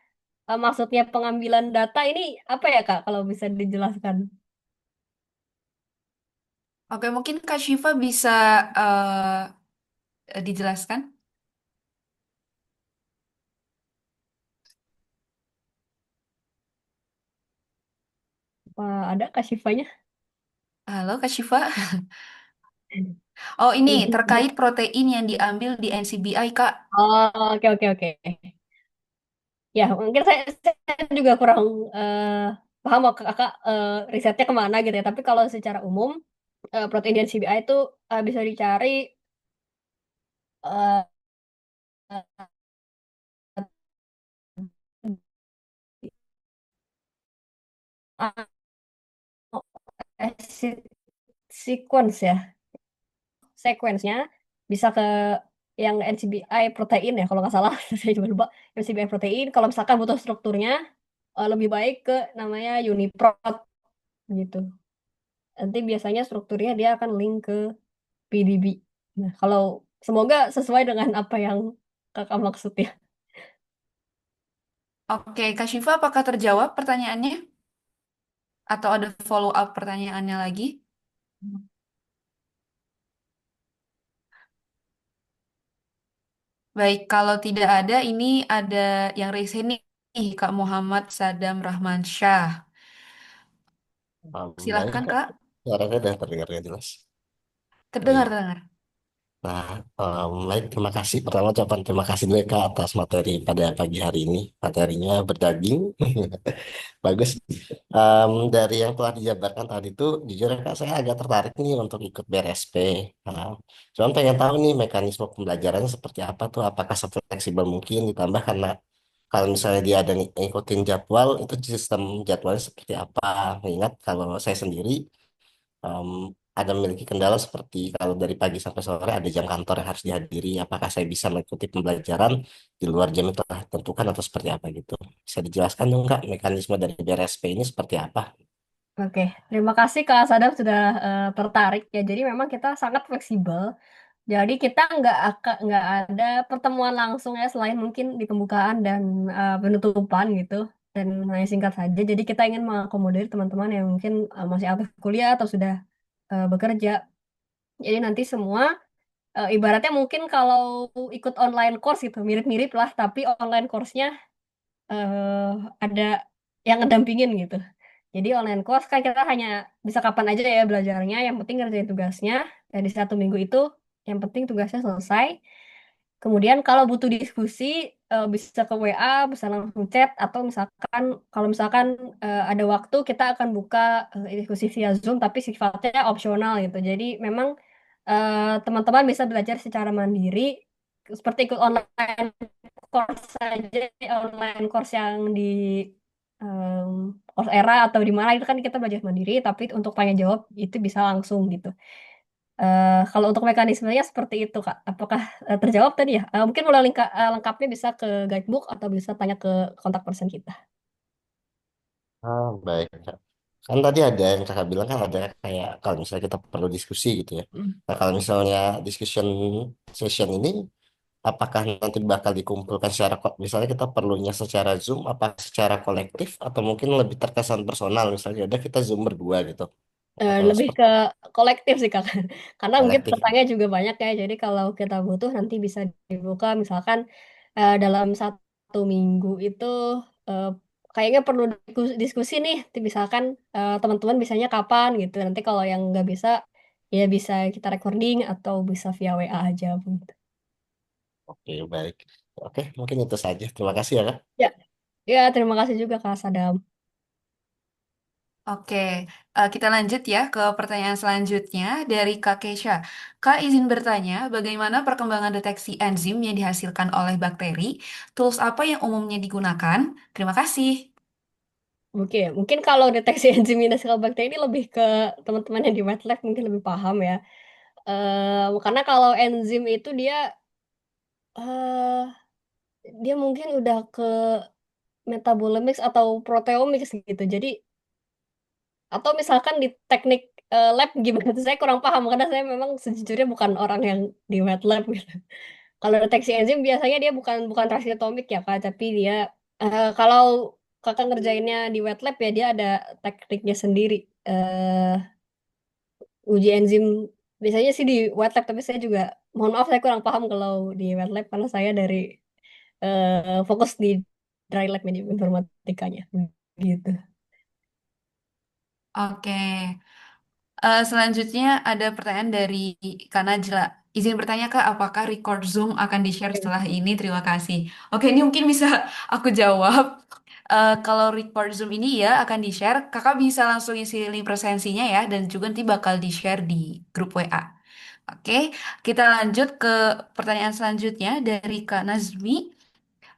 maksudnya pengambilan data ini apa ya Kak, kalau bisa dijelaskan? Oke, mungkin Kak Syifa bisa dijelaskan. Apa ada Kak Syifanya? Halo, Kak Syifa. Oh, ini terkait protein yang diambil di NCBI, Kak. Oh, oke oke oke. Ya, mungkin saya juga kurang eh, paham kok kakak risetnya kemana gitu ya. Tapi kalau secara umum protein dan CBI itu bisa dicari eh, eh, acid sequence ya, sequence-nya bisa ke yang NCBI protein ya kalau nggak salah. Saya juga lupa. NCBI protein kalau misalkan butuh strukturnya lebih baik ke namanya UniProt gitu. Nanti biasanya strukturnya dia akan link ke PDB. Nah, kalau semoga sesuai dengan apa yang kakak maksud ya. Oke, Kak Syifa, apakah terjawab pertanyaannya? Atau ada follow up pertanyaannya lagi? Baik, kalau tidak ada, ini ada yang raise hand nih, Kak Muhammad Sadam Rahman Syah. Baik, Silahkan, Kak. Kak. Suaranya udah terdengar ya jelas. Terdengar, Baik. terdengar. Nah, baik, terima kasih. Pertama ucapan terima kasih dulu ya, Kak atas materi pada pagi hari ini. Materinya berdaging. Bagus. Dari yang telah dijabarkan tadi itu, jujur ya, Kak, saya agak tertarik nih untuk ikut BRSP. Nah, cuman pengen tahu nih mekanisme pembelajarannya seperti apa tuh. Apakah fleksibel mungkin ditambah karena kalau misalnya dia ada ngikutin jadwal, itu sistem jadwalnya seperti apa? Mengingat kalau saya sendiri em, ada memiliki kendala seperti kalau dari pagi sampai sore ada jam kantor yang harus dihadiri. Apakah saya bisa mengikuti pembelajaran di luar jam itu telah ditentukan atau seperti apa gitu? Bisa dijelaskan dong Kak, mekanisme dari BRSP ini seperti apa? Oke, terima kasih Kak Sadam sudah tertarik ya. Jadi memang kita sangat fleksibel. Jadi kita nggak ada pertemuan langsung ya selain mungkin di pembukaan dan penutupan gitu dan hanya singkat saja. Jadi kita ingin mengakomodir teman-teman yang mungkin masih aktif kuliah atau sudah bekerja. Jadi nanti semua ibaratnya mungkin kalau ikut online course gitu mirip-mirip lah, tapi online course-nya eh, ada yang ngedampingin gitu. Jadi online course kan kita hanya bisa kapan aja ya belajarnya, yang penting ngerjain tugasnya. Dan di 1 minggu itu yang penting tugasnya selesai. Kemudian kalau butuh diskusi bisa ke WA, bisa langsung chat atau misalkan kalau misalkan ada waktu kita akan buka diskusi via Zoom tapi sifatnya opsional gitu. Jadi memang teman-teman bisa belajar secara mandiri seperti ikut online course saja, online course yang di em, Coursera atau di mana itu kan kita belajar mandiri tapi untuk tanya jawab itu bisa langsung gitu. Kalau untuk mekanismenya seperti itu, Kak. Apakah terjawab tadi ya? Mungkin mulai lengkapnya bisa ke guidebook atau bisa tanya ke kontak person kita. Baik Kak. Kan tadi ada yang kakak bilang kan ada kayak kalau misalnya kita perlu diskusi gitu ya. Mm. Nah kalau misalnya discussion session ini apakah nanti bakal dikumpulkan secara misalnya kita perlunya secara Zoom apa secara kolektif atau mungkin lebih terkesan personal misalnya udah kita Zoom berdua gitu atau Lebih seperti ke kolektif sih, Kak. Karena mungkin kolektif. pesertanya juga banyak ya. Jadi kalau kita butuh nanti bisa dibuka misalkan dalam 1 minggu itu eh, kayaknya perlu diskusi nih, misalkan teman-teman bisanya kapan gitu. Nanti kalau yang nggak bisa, ya bisa kita recording atau bisa via WA aja gitu. Oke, baik. Oke, mungkin itu saja. Terima kasih ya, Kak. Ya, ya terima kasih juga Kak Sadam. Oke, kita lanjut ya ke pertanyaan selanjutnya dari Kak Kesha. Kak izin bertanya, bagaimana perkembangan deteksi enzim yang dihasilkan oleh bakteri? Tools apa yang umumnya digunakan? Terima kasih. Oke, mungkin kalau deteksi enzim industrial bakteri ini lebih ke teman-teman yang di wet lab mungkin lebih paham ya. Karena kalau enzim itu eh dia mungkin udah ke metabolomics atau proteomics gitu. Jadi atau misalkan di teknik lab gimana tuh saya kurang paham karena saya memang sejujurnya bukan orang yang di wet lab gitu. Kalau deteksi enzim biasanya dia bukan bukan transkritomik ya Kak, tapi dia kalau Kakak ngerjainnya di wet lab ya dia ada tekniknya sendiri. Uji enzim biasanya sih di wet lab tapi saya juga mohon maaf saya kurang paham kalau di wet lab karena saya dari fokus di dry lab manajemen informatikanya gitu. Oke, selanjutnya ada pertanyaan dari Kak Najla. Izin bertanya Kak, apakah record Zoom akan di-share setelah ini? Terima kasih. Oke, ini mungkin bisa aku jawab. Kalau record Zoom ini ya akan di-share, Kakak bisa langsung isi link presensinya ya, dan juga nanti bakal di-share di grup WA. Oke, kita lanjut ke pertanyaan selanjutnya dari Kak Nazmi.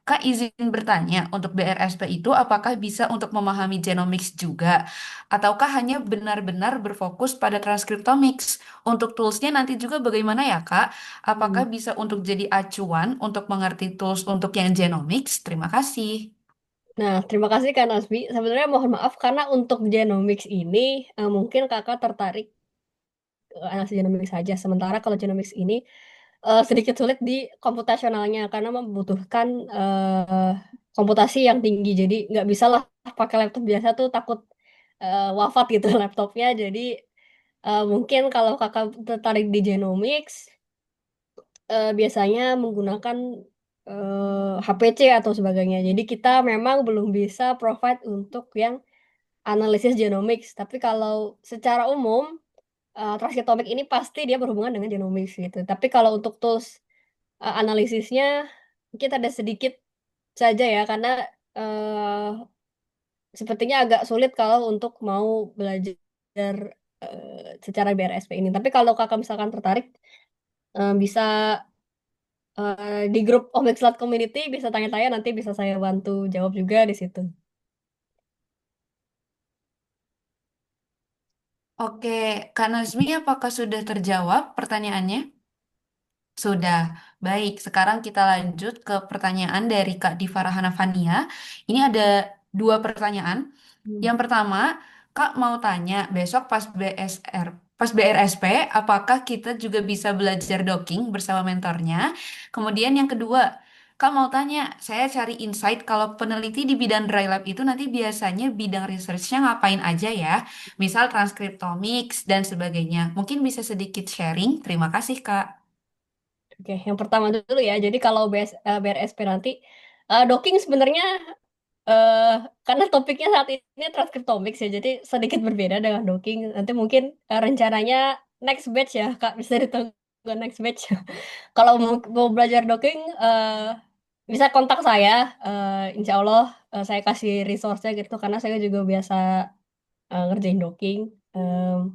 Kak izin bertanya, untuk BRSP itu apakah bisa untuk memahami genomics juga? Ataukah hanya benar-benar berfokus pada transkriptomics? Untuk toolsnya nanti juga bagaimana ya Kak? Apakah Hmm. bisa untuk jadi acuan untuk mengerti tools untuk yang genomics? Terima kasih. Nah, terima kasih Kak Nasbi. Sebenarnya mohon maaf karena untuk genomics ini mungkin kakak tertarik ke analisis genomics saja. Sementara kalau genomics ini sedikit sulit di komputasionalnya karena membutuhkan komputasi yang tinggi. Jadi nggak bisa lah pakai laptop biasa tuh takut wafat gitu laptopnya. Jadi mungkin kalau kakak tertarik di genomics, biasanya menggunakan HPC atau sebagainya. Jadi kita memang belum bisa provide untuk yang analisis genomics. Tapi kalau secara umum, transkriptomik ini pasti dia berhubungan dengan genomics gitu. Tapi kalau untuk tools analisisnya, kita ada sedikit saja ya, karena eh, sepertinya agak sulit kalau untuk mau belajar secara BRSP ini. Tapi kalau kakak misalkan tertarik, bisa di grup Omixlat Community bisa tanya-tanya nanti bisa saya bantu jawab juga di situ. Oke, Kak Nazmi apakah sudah terjawab pertanyaannya? Sudah, baik. Sekarang kita lanjut ke pertanyaan dari Kak Diva Rahanafania. Ini ada dua pertanyaan. Hmm. Yang pertama, Kak mau tanya, besok pas BRSP, apakah kita juga bisa belajar docking bersama mentornya? Kemudian yang kedua, Kak mau tanya, saya cari insight kalau peneliti di bidang dry lab itu nanti biasanya bidang researchnya ngapain aja ya? Misal transkriptomics dan sebagainya. Mungkin bisa sedikit sharing. Terima kasih, Kak. Oke, yang pertama dulu ya. Jadi kalau BRSP nanti docking sebenarnya eh karena topiknya saat ini transkriptomics ya, jadi sedikit berbeda dengan docking. Nanti mungkin rencananya next batch ya, Kak, bisa ditunggu next batch. Kalau mau belajar docking, bisa kontak saya. Insya Allah saya kasih resource-nya gitu, karena saya juga biasa ngerjain docking. Em,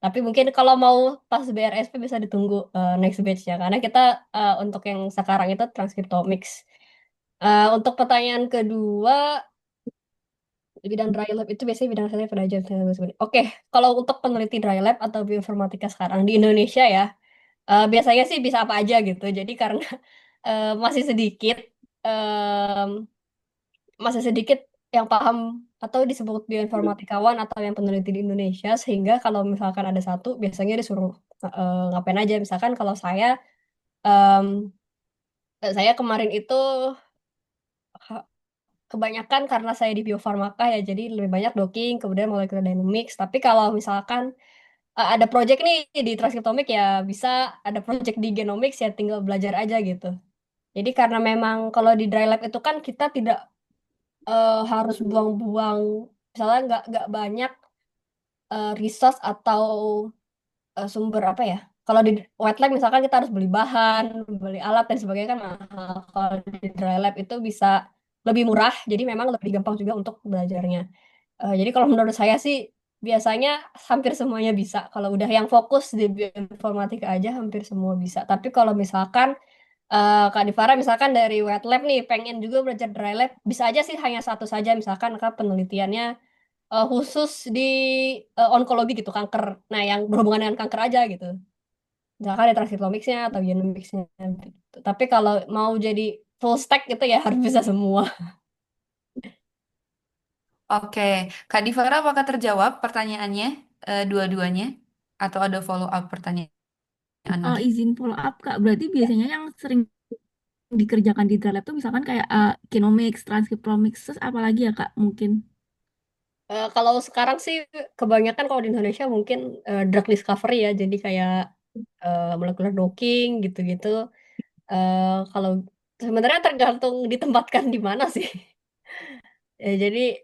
tapi mungkin kalau mau pas BRSP bisa ditunggu next batch ya, karena kita untuk yang sekarang itu transkriptomics. Untuk pertanyaan kedua, di bidang dry lab itu biasanya bidang saya penajam teknologi sebenarnya. Oke, kalau untuk peneliti dry lab atau bioinformatika sekarang di Indonesia ya, biasanya sih bisa apa aja gitu. Jadi karena masih sedikit, em, masih sedikit yang paham atau disebut bioinformatikawan atau yang peneliti di Indonesia, sehingga kalau misalkan ada satu, biasanya disuruh ngapain aja. Misalkan kalau em, saya kemarin itu kebanyakan karena saya di biofarmaka ya, jadi lebih banyak docking, kemudian molecular dynamics. Tapi kalau misalkan ada project nih di transkriptomik ya bisa, ada project di genomics ya tinggal belajar aja gitu. Jadi karena memang kalau di dry lab itu kan kita tidak harus buang-buang, misalnya nggak banyak resource atau sumber apa ya. Kalau di wet lab misalkan kita harus beli bahan, beli alat dan sebagainya kan mahal. Kalau di dry lab itu bisa lebih murah, jadi memang lebih gampang juga untuk belajarnya. Jadi kalau menurut saya sih biasanya hampir semuanya bisa. Kalau udah yang fokus di bioinformatika aja hampir semua bisa. Tapi kalau misalkan Kak Divara misalkan dari wet lab nih pengen juga belajar dry lab, bisa aja sih hanya satu saja misalkan Kak penelitiannya khusus di onkologi gitu, kanker. Nah, yang berhubungan dengan kanker aja gitu. Misalkan ada transcriptomics-nya atau genomics-nya gitu. Tapi kalau mau jadi full stack gitu ya harus bisa semua. Oke, Kak Divara, apakah terjawab pertanyaannya dua-duanya? Atau ada follow up pertanyaan lagi? Izin follow up Kak, berarti biasanya yang sering dikerjakan di Dry Lab tuh misalkan kayak genomics, transcriptomics, terus apa lagi ya Kak mungkin? Kalau sekarang sih kebanyakan kalau di Indonesia mungkin drug discovery ya, jadi kayak molecular docking gitu-gitu. Kalau sebenarnya tergantung ditempatkan di mana sih. Jadi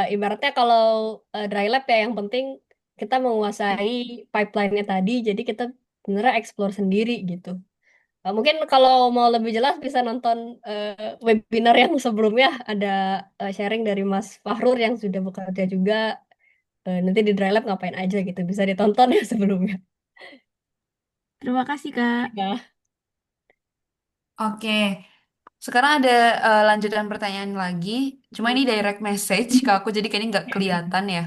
ibaratnya kalau dry lab ya yang penting kita menguasai pipeline-nya tadi, jadi kita sebenarnya explore sendiri gitu. Mungkin kalau mau lebih jelas bisa nonton webinar yang sebelumnya ada sharing dari Mas Fahrur yang sudah bekerja juga nanti di dry lab ngapain aja gitu bisa ditonton ya sebelumnya. Terima kasih Kak. Ya, Oke, sekarang ada lanjutan pertanyaan lagi. Cuma ini direct message ke aku, jadi kayaknya nggak kelihatan ya.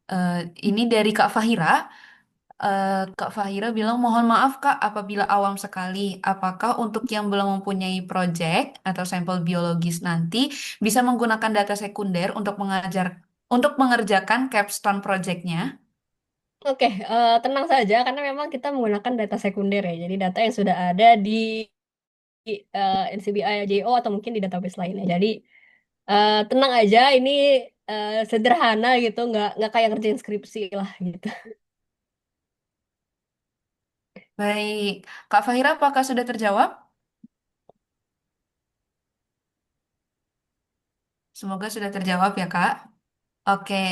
Eh, ini dari Kak Fahira. Kak Fahira bilang, mohon maaf Kak apabila awam sekali. Apakah untuk yang belum mempunyai project atau sampel biologis nanti bisa menggunakan data sekunder untuk mengerjakan capstone projectnya? oke, tenang saja karena memang kita menggunakan data sekunder ya, jadi data yang sudah ada di NCBI JO atau mungkin di database lainnya. Jadi tenang aja, ini sederhana gitu, nggak kayak ngerjain skripsi lah gitu. Baik, Kak Fahira apakah sudah terjawab? Semoga sudah terjawab ya Kak. Oke.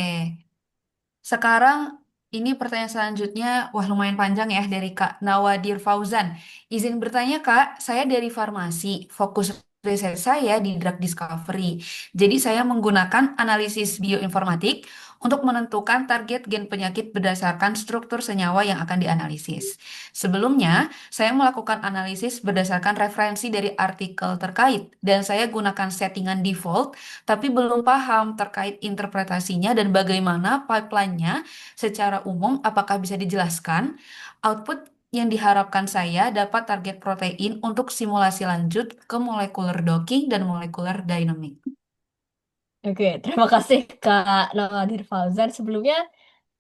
Sekarang ini pertanyaan selanjutnya, wah lumayan panjang ya dari Kak Nawadir Fauzan. Izin bertanya Kak, saya dari farmasi, fokus riset saya di drug discovery. Jadi saya menggunakan analisis bioinformatik untuk menentukan target gen penyakit berdasarkan struktur senyawa yang akan dianalisis. Sebelumnya, saya melakukan analisis berdasarkan referensi dari artikel terkait dan saya gunakan settingan default tapi belum paham terkait interpretasinya dan bagaimana pipeline-nya secara umum. Apakah bisa dijelaskan? Output yang diharapkan saya dapat target protein untuk simulasi lanjut ke molecular docking dan molecular dynamic. Oke, terima kasih Kak Nawadir Fauzan. Sebelumnya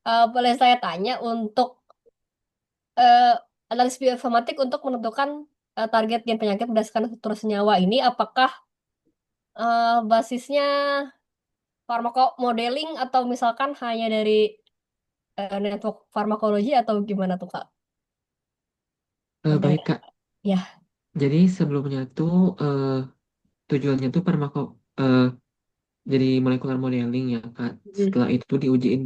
boleh saya tanya untuk eh, analis bioinformatik untuk menentukan target gen penyakit berdasarkan struktur senyawa ini, apakah basisnya modeling atau misalkan hanya dari network farmakologi atau gimana tuh Kak? Ada Baik Kak, ya. jadi sebelumnya tuh tujuannya tuh eh, jadi molecular modeling ya Kak. Hmm. Setelah itu tuh diuji in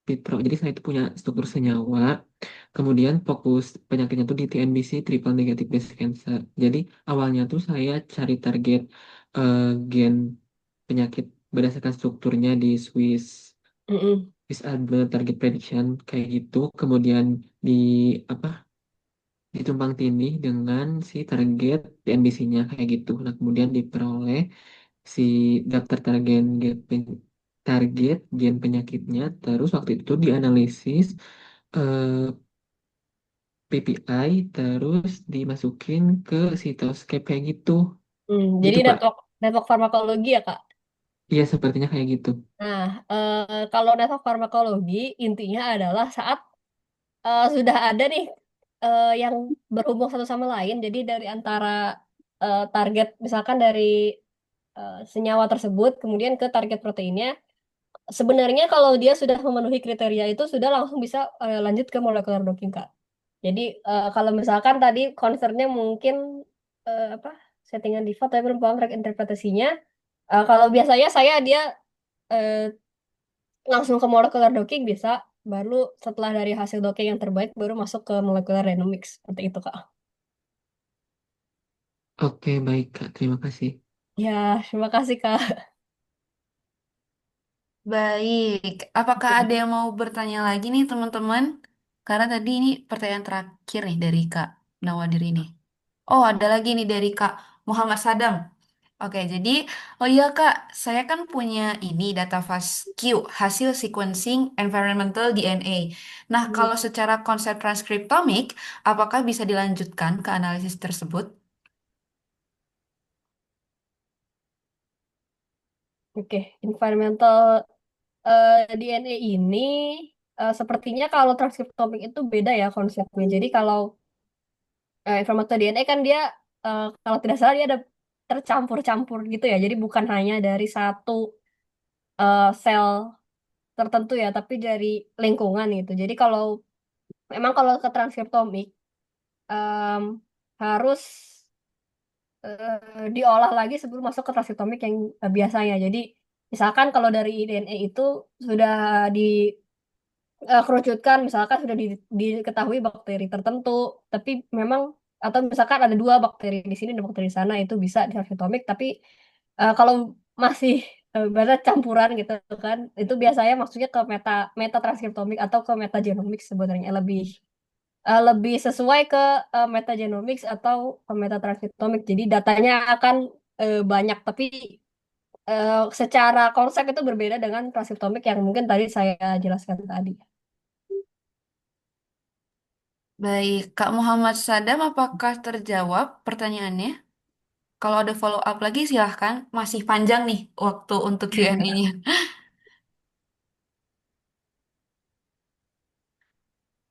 vitro. Jadi saya itu punya struktur senyawa. Kemudian fokus penyakitnya tuh di TNBC, triple negative breast cancer. Jadi awalnya tuh saya cari target eh, gen penyakit berdasarkan strukturnya di Mm-mm. Swiss Albert target prediction kayak gitu. Kemudian di apa ditumpang tindih dengan si target TNBC-nya kayak gitu. Nah, kemudian diperoleh si daftar target gen penyakitnya. Terus waktu itu dianalisis eh, PPI, terus dimasukin ke Cytoscape kayak gitu. Jadi Gitu, Kak. network network farmakologi ya Kak. Iya, sepertinya kayak gitu. Nah, kalau network farmakologi intinya adalah saat sudah ada nih yang berhubung satu sama lain. Jadi dari antara target misalkan dari senyawa tersebut kemudian ke target proteinnya. Sebenarnya kalau dia sudah memenuhi kriteria itu sudah langsung bisa lanjut ke molecular docking Kak. Jadi kalau misalkan tadi concernnya mungkin apa settingan default tapi belum paham interpretasinya, Kalau biasanya dia eh, langsung ke molecular docking bisa, baru setelah dari hasil docking yang terbaik baru masuk ke molecular dynamics seperti itu Kak. Oke, baik Kak. Terima kasih. Ya, terima kasih Kak. Baik, apakah ada yang mau bertanya lagi nih teman-teman? Karena tadi ini pertanyaan terakhir nih dari Kak Nawadir ini. Oh, ada lagi nih dari Kak Muhammad Sadam. Oke, jadi, oh iya Kak, saya kan punya ini data FASTQ, hasil sequencing environmental DNA. Nah, Hmm, kalau secara konsep transkriptomik, apakah bisa dilanjutkan ke analisis tersebut? Oke, environmental DNA ini sepertinya kalau transkriptomik itu beda ya konsepnya. Jadi kalau environmental DNA kan dia kalau tidak salah dia ada tercampur-campur gitu ya. Jadi bukan hanya dari satu sel tertentu ya, tapi dari lingkungan itu. Jadi kalau memang kalau ke transkriptomik em, harus diolah lagi sebelum masuk ke transkriptomik yang biasanya. Jadi misalkan kalau dari DNA itu sudah dikerucutkan, misalkan sudah diketahui bakteri tertentu, tapi memang atau misalkan ada dua bakteri di sini dan bakteri di sana itu bisa di transkriptomik, tapi kalau masih berada campuran gitu kan, itu biasanya maksudnya ke meta transkriptomik atau ke metagenomics sebenarnya lebih sesuai ke metagenomics atau ke metatranskriptomik. Jadi datanya akan banyak, tapi secara konsep itu berbeda dengan transkriptomik yang mungkin tadi saya jelaskan tadi. Baik, Kak Muhammad Sadam, apakah terjawab pertanyaannya? Kalau ada follow up lagi silahkan. Masih panjang nih waktu untuk Q&A-nya.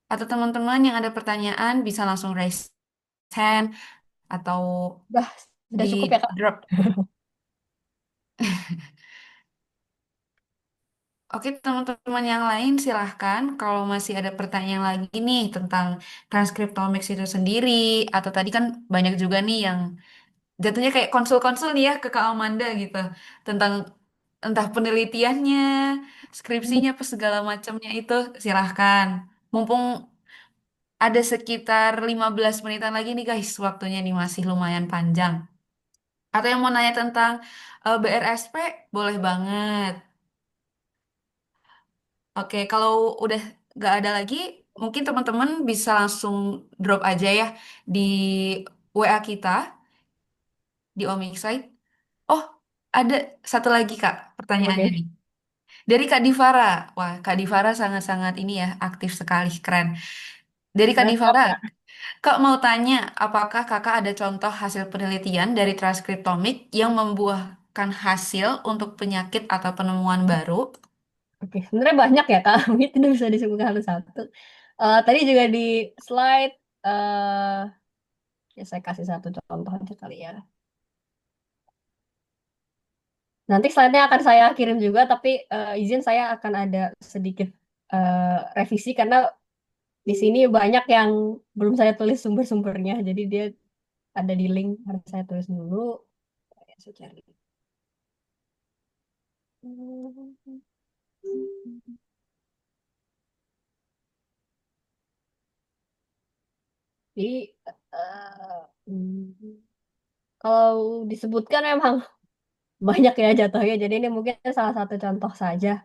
Atau teman-teman yang ada pertanyaan bisa langsung raise hand atau Dah, sudah di cukup ya, Kak? drop. Oke, teman-teman yang lain silahkan kalau masih ada pertanyaan lagi nih tentang transkriptomics itu sendiri atau tadi kan banyak juga nih yang jatuhnya kayak konsul-konsul nih ya ke Kak Amanda gitu tentang entah penelitiannya, skripsinya, apa segala macamnya itu silahkan. Mumpung ada sekitar 15 menitan lagi nih guys, waktunya nih masih lumayan panjang. Atau yang mau nanya tentang BRSP, boleh banget. Oke, kalau udah gak ada lagi, mungkin teman-teman bisa langsung drop aja ya di WA kita, di Omixite. Oh, ada satu lagi Kak, pertanyaannya Oke. nih. Dari Kak Divara. Wah, Kak Divara sangat-sangat ini ya, aktif sekali, keren. Dari Kak Mantap, Divara, Kak. Kak mau tanya, apakah Kakak ada contoh hasil penelitian dari transkriptomik yang membuahkan hasil untuk penyakit atau penemuan baru? Oke, sebenarnya banyak ya, Kak. Mungkin tidak bisa disebutkan satu-satu. Tadi juga di slide, ya saya kasih satu contoh aja kali ya. Nanti slide-nya akan saya kirim juga, tapi izin saya akan ada sedikit revisi karena di sini banyak yang belum saya tulis sumber-sumbernya. Jadi dia ada di link, harus saya tulis dulu. Ya, saya cari. Jadi kalau disebutkan memang banyak ya jatuhnya. Jadi ini mungkin salah satu contoh saja.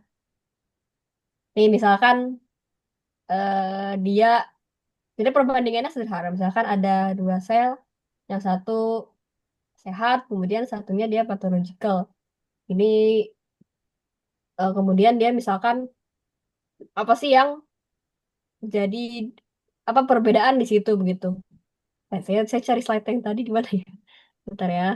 Nih misalkan dia, jadi perbandingannya sederhana. Misalkan ada dua sel, yang satu sehat, kemudian satunya dia pathological. Ini kemudian dia misalkan apa sih yang jadi apa perbedaan di situ begitu. Saya cari slide yang tadi di mana ya? Bentar ya.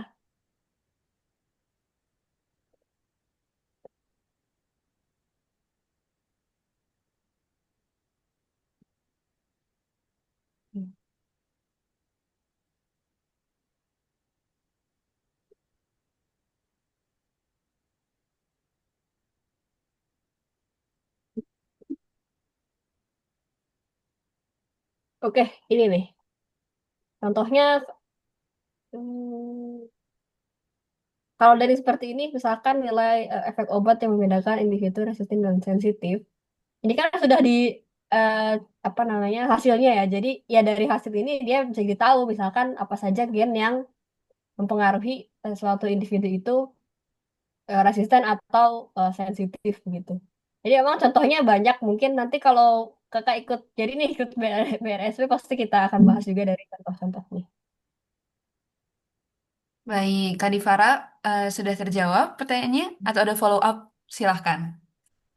Oke, ini nih. Contohnya, hmm, kalau dari seperti ini, misalkan nilai efek obat yang membedakan individu resisten dan sensitif, ini kan sudah di eh, apa namanya hasilnya ya. Jadi ya dari hasil ini dia bisa ditahu misalkan apa saja gen yang mempengaruhi suatu individu itu resisten atau sensitif gitu. Jadi emang contohnya banyak. Mungkin nanti kalau kakak ikut, jadi nih ikut BRSP pasti kita akan bahas juga dari contoh-contohnya. Baik, Kak Divara, sudah terjawab pertanyaannya atau ada follow up? Silahkan.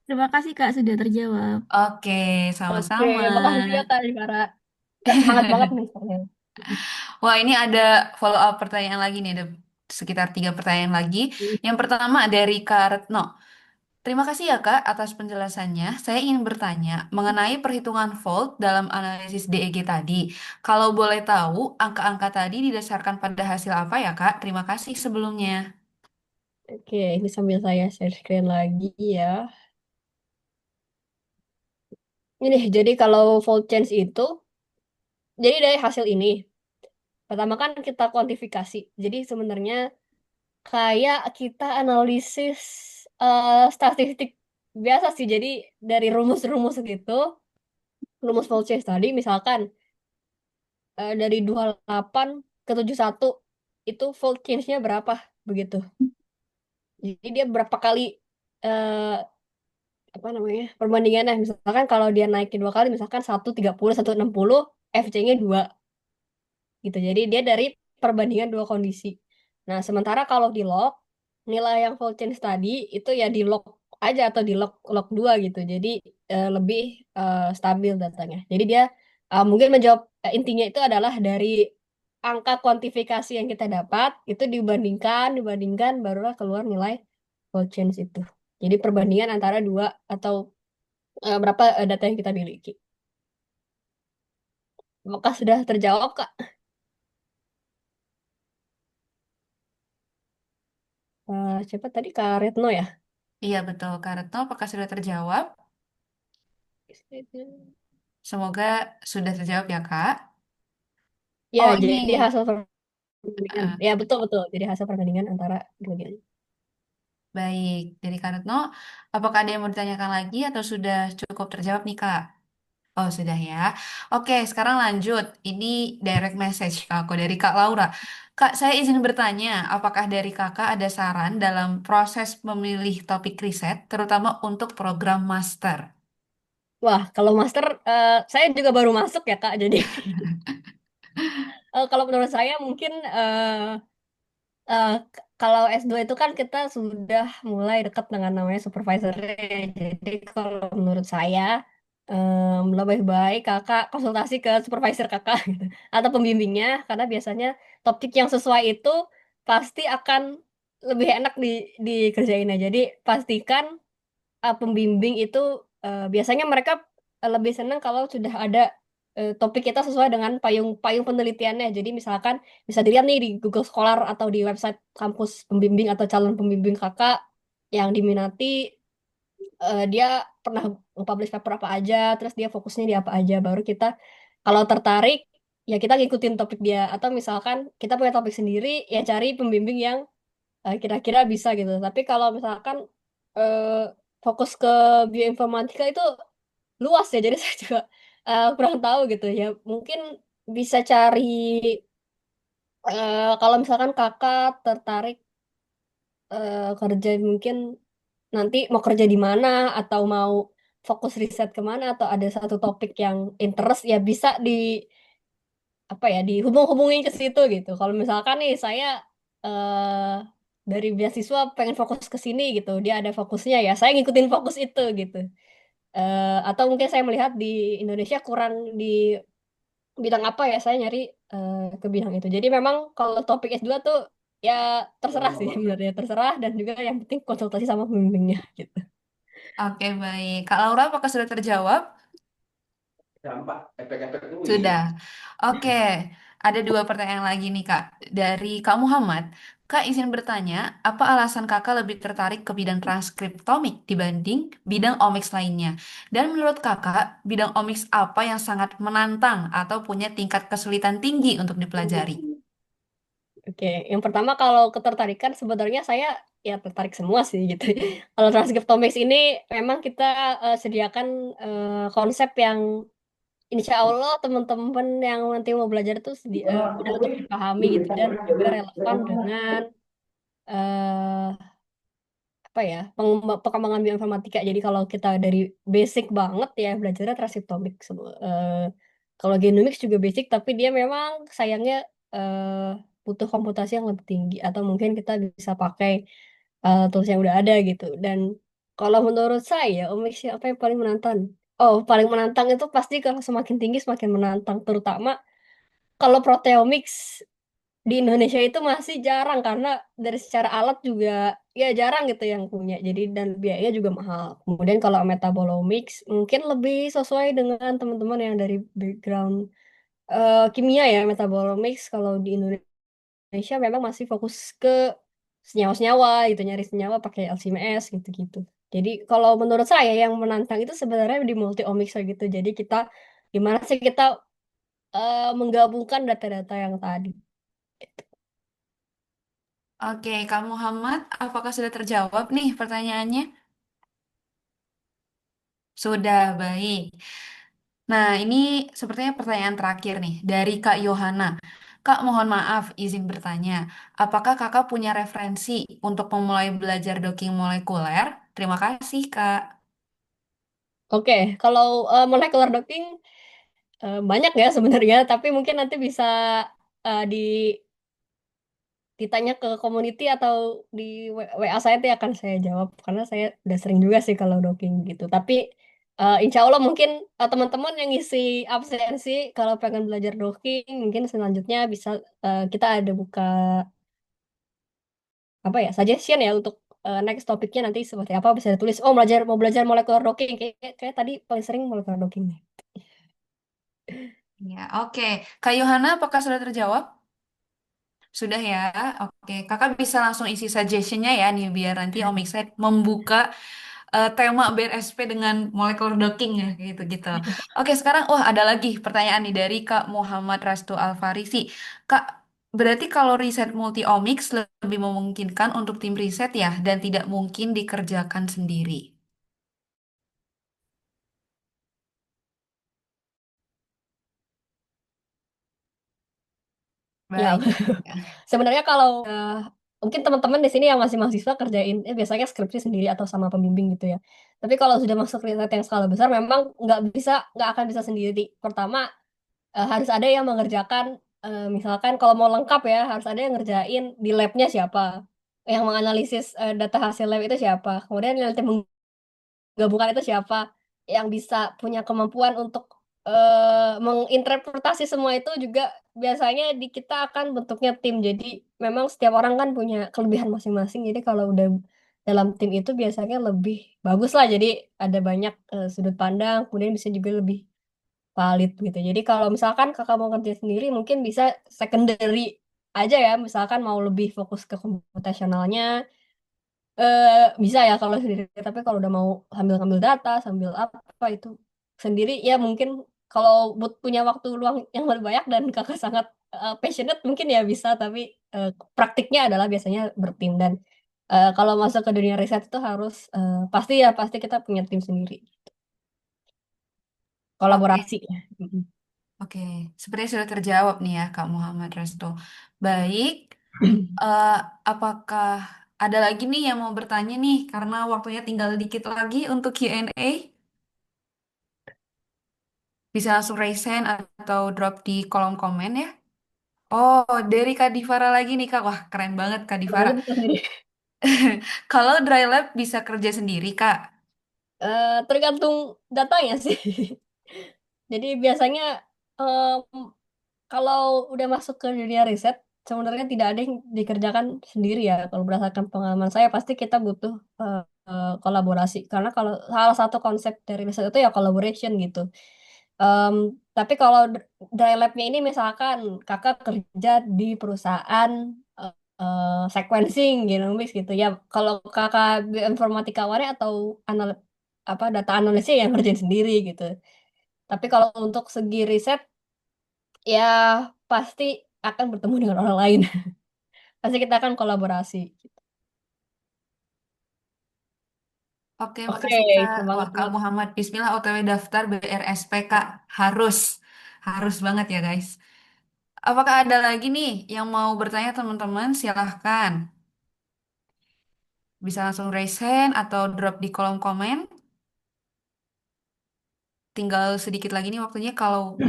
Terima kasih Kak sudah terjawab. Oke, Oke, sama-sama. makasih juga Kak Rifara. Kita semangat banget nih soalnya. Wah, ini ada follow up pertanyaan lagi nih, ada sekitar 3 pertanyaan lagi. Yang pertama dari Kak Retno. Terima kasih ya Kak atas penjelasannya. Saya ingin bertanya mengenai perhitungan volt dalam analisis DEG tadi. Kalau boleh tahu, angka-angka tadi didasarkan pada hasil apa ya Kak? Terima kasih sebelumnya. Oke, ini sambil saya share screen lagi ya. Ini, jadi kalau fold change itu, jadi dari hasil ini, pertama kan kita kuantifikasi. Jadi sebenarnya kayak kita analisis statistik biasa sih. Jadi dari rumus-rumus gitu, rumus fold change tadi, misalkan dari 28 ke 71, itu fold change-nya berapa, begitu. Jadi dia berapa kali eh, apa namanya perbandingannya, misalkan kalau dia naikin 2 kali, misalkan 130 160, FC-nya 2 gitu. Jadi dia dari perbandingan dua kondisi. Nah, sementara kalau di log, nilai yang full change tadi itu ya di log aja atau di log log 2 gitu. Jadi lebih stabil datanya. Jadi dia mungkin menjawab, intinya itu adalah dari angka kuantifikasi yang kita dapat itu dibandingkan barulah keluar nilai full change itu. Jadi perbandingan antara dua atau berapa data yang kita miliki. Apakah sudah terjawab, Kak? Siapa tadi, Kak Retno ya? Iya betul, Kak Retno. Apakah sudah terjawab? Semoga sudah terjawab ya Kak. Ya, Oh jadi ini, hasil perbandingan. eh, Ya, betul betul. Jadi hasil perbandingan antara keduanya. baik. Dari Kak Retno, apakah ada yang mau ditanyakan lagi atau sudah cukup terjawab nih Kak? Oh, sudah ya. Oke, sekarang lanjut. Ini direct message ke aku dari Kak Laura. Kak, saya izin bertanya, apakah dari Kakak ada saran dalam proses memilih topik riset, terutama untuk program master? Wah, kalau master, saya juga baru masuk ya, Kak. Jadi kalau menurut saya mungkin kalau S2 itu kan kita sudah mulai dekat dengan namanya supervisor. Jadi kalau menurut saya lebih baik kakak konsultasi ke supervisor kakak gitu, atau pembimbingnya, karena biasanya topik yang sesuai itu pasti akan lebih enak dikerjainnya. Jadi pastikan pembimbing itu biasanya mereka lebih senang kalau sudah ada topik kita sesuai dengan payung penelitiannya. Jadi misalkan bisa dilihat nih di Google Scholar atau di website kampus pembimbing atau calon pembimbing kakak yang diminati, dia pernah publish paper apa aja, terus dia fokusnya di apa aja. Baru kita kalau tertarik ya kita ngikutin topik dia. Atau misalkan kita punya topik sendiri, ya cari pembimbing yang kira-kira bisa gitu. Tapi kalau misalkan eh, fokus ke bioinformatika itu luas ya, jadi saya juga kurang tahu gitu ya. Mungkin bisa cari kalau misalkan kakak tertarik kerja, mungkin nanti mau kerja di mana atau mau fokus riset kemana atau ada satu topik yang interest, ya bisa di apa ya dihubung-hubungin ke situ gitu. Kalau misalkan nih saya eh dari beasiswa pengen fokus ke sini gitu, dia ada fokusnya, ya saya ngikutin fokus itu gitu. Atau mungkin saya melihat di Indonesia kurang di bidang apa, ya saya nyari ke bidang itu. Jadi memang kalau topik S2 tuh ya terserah sih sebenarnya, terserah, dan juga yang penting konsultasi sama pembimbingnya gitu. Oke, baik. Kak Laura, apakah sudah terjawab? Dampak efek-efek UI. Sudah. Oke, ada 2 pertanyaan lagi nih Kak. Dari Kak Muhammad. Kak izin bertanya, apa alasan Kakak lebih tertarik ke bidang transkriptomik dibanding bidang omics lainnya? Dan menurut Kakak, bidang omics apa yang sangat menantang atau punya tingkat kesulitan tinggi untuk dipelajari? Oke, yang pertama kalau ketertarikan sebenarnya saya ya tertarik semua sih gitu. Kalau transkriptomics ini memang kita sediakan konsep yang insya Allah teman-teman yang nanti mau belajar itu mudah untuk dipahami gitu dan juga relevan dengan eh, apa ya perkembangan bioinformatika. Jadi kalau kita dari basic banget ya belajarnya transkriptomik semua. Kalau genomics juga basic, tapi dia memang sayangnya butuh komputasi yang lebih tinggi atau mungkin kita bisa pakai tools yang udah ada gitu. Dan kalau menurut saya, omics apa yang paling menantang? Oh, paling menantang itu pasti kalau semakin tinggi semakin menantang, terutama kalau proteomics di Indonesia itu masih jarang karena dari secara alat juga ya jarang gitu yang punya. Jadi dan biayanya juga mahal. Kemudian kalau metabolomics mungkin lebih sesuai dengan teman-teman yang dari background kimia ya metabolomics kalau di Indonesia memang masih fokus ke senyawa-senyawa gitu nyari senyawa pakai LC-MS gitu-gitu. Jadi kalau menurut saya yang menantang itu sebenarnya di multi-omics gitu. Jadi kita gimana sih kita menggabungkan data-data yang tadi. Oke, Kak Muhammad, apakah sudah terjawab nih pertanyaannya? Sudah, baik. Nah, ini sepertinya pertanyaan terakhir nih dari Kak Yohana. Kak, mohon maaf izin bertanya. Apakah kakak punya referensi untuk memulai belajar docking molekuler? Terima kasih, Kak. Oke, kalau molecular docking banyak ya sebenarnya, tapi mungkin nanti bisa ditanya ke community atau di WA saya nanti akan saya jawab karena saya udah sering juga sih kalau docking gitu. Tapi insya Allah mungkin teman-teman yang ngisi absensi kalau pengen belajar docking mungkin selanjutnya bisa kita ada buka apa ya suggestion ya untuk next topiknya nanti seperti apa bisa ditulis. Oh mau belajar molecular docking kayak tadi paling sering molecular docking nih. Ya, oke. Kak Yohana, apakah sudah terjawab? Sudah ya, oke. Kakak bisa langsung isi suggestion-nya ya nih, biar nanti Om Iksan membuka tema BRSP dengan molecular docking ya, gitu-gitu. Oke, sekarang, wah ada lagi pertanyaan nih dari Kak Muhammad Rastu Alfarisi. Kak, berarti kalau riset multi-omics lebih memungkinkan untuk tim riset ya, dan tidak mungkin dikerjakan sendiri. Ya, Baik. sebenarnya kalau mungkin teman-teman di sini yang masih mahasiswa kerjain biasanya skripsi sendiri atau sama pembimbing gitu ya. Tapi kalau sudah masuk riset yang skala besar memang nggak akan bisa sendiri. Pertama harus ada yang mengerjakan misalkan kalau mau lengkap ya harus ada yang ngerjain di labnya siapa, yang menganalisis data hasil lab itu siapa. Kemudian yang nanti gabungan itu siapa yang bisa punya kemampuan untuk menginterpretasi semua itu juga biasanya di kita akan bentuknya tim. Jadi memang setiap orang kan punya kelebihan masing-masing. Jadi kalau udah dalam tim itu biasanya lebih bagus lah. Jadi ada banyak sudut pandang, kemudian bisa juga lebih valid gitu. Jadi kalau misalkan kakak mau kerja sendiri mungkin bisa secondary aja ya. Misalkan mau lebih fokus ke komputasionalnya eh bisa ya kalau sendiri tapi kalau udah mau sambil ngambil data sambil apa itu sendiri ya mungkin kalau punya waktu luang yang lebih banyak dan kakak sangat passionate mungkin ya bisa tapi praktiknya adalah biasanya bertim dan kalau masuk ke dunia riset itu harus pasti kita punya tim sendiri Oke, kolaborasi ya. Mm-mm. oke. Sepertinya sudah terjawab nih ya, Kak Muhammad Resto. Baik. Eh, apakah ada lagi nih yang mau bertanya nih? Karena waktunya tinggal dikit lagi untuk Q&A. Bisa langsung raise hand atau drop di kolom komen ya. Oh, dari Kak Divara lagi nih Kak. Wah, keren banget Kak Divara. Apalagi bisa sendiri. Kalau dry lab bisa kerja sendiri Kak. Tergantung datanya sih. Jadi biasanya kalau udah masuk ke dunia riset, sebenarnya tidak ada yang dikerjakan sendiri ya. Kalau berdasarkan pengalaman saya, pasti kita butuh kolaborasi. Karena kalau salah satu konsep dari riset itu ya collaboration gitu. Em, tapi kalau dry lab-nya ini misalkan kakak kerja di perusahaan sequencing genomics gitu ya. Kalau kakak bioinformatika awalnya atau data analisnya yang ngerjain sendiri gitu. Tapi kalau untuk segi riset ya pasti akan bertemu dengan orang lain. Pasti kita akan kolaborasi. Oke, Oke, makasih Kak. Wah, semangat Kak buat. Muhammad, Bismillah OTW daftar BRSP Kak. Harus. Harus banget ya guys. Apakah ada lagi nih yang mau bertanya teman-teman? Silahkan. Bisa langsung raise hand atau drop di kolom komen. Tinggal sedikit lagi nih waktunya. Kalau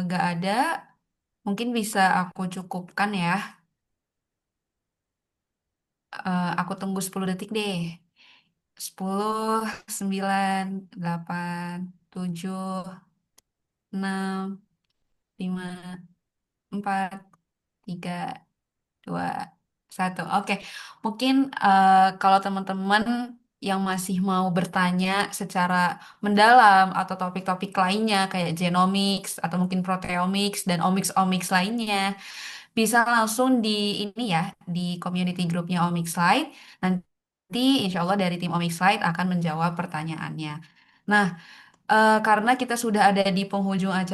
nggak ada, mungkin bisa aku cukupkan ya. Aku tunggu 10 detik deh. 10, 9, 8, 7, 6, 5, 4, 3, 2, 1. Oke, mungkin kalau teman-teman yang masih mau bertanya secara mendalam atau topik-topik lainnya kayak genomics atau mungkin proteomics dan omics-omics lainnya, bisa langsung di ini ya, di community groupnya Omics Lite. Nanti insya Allah dari tim Omics Lite akan menjawab pertanyaannya. Nah, karena kita sudah ada di penghujung acara,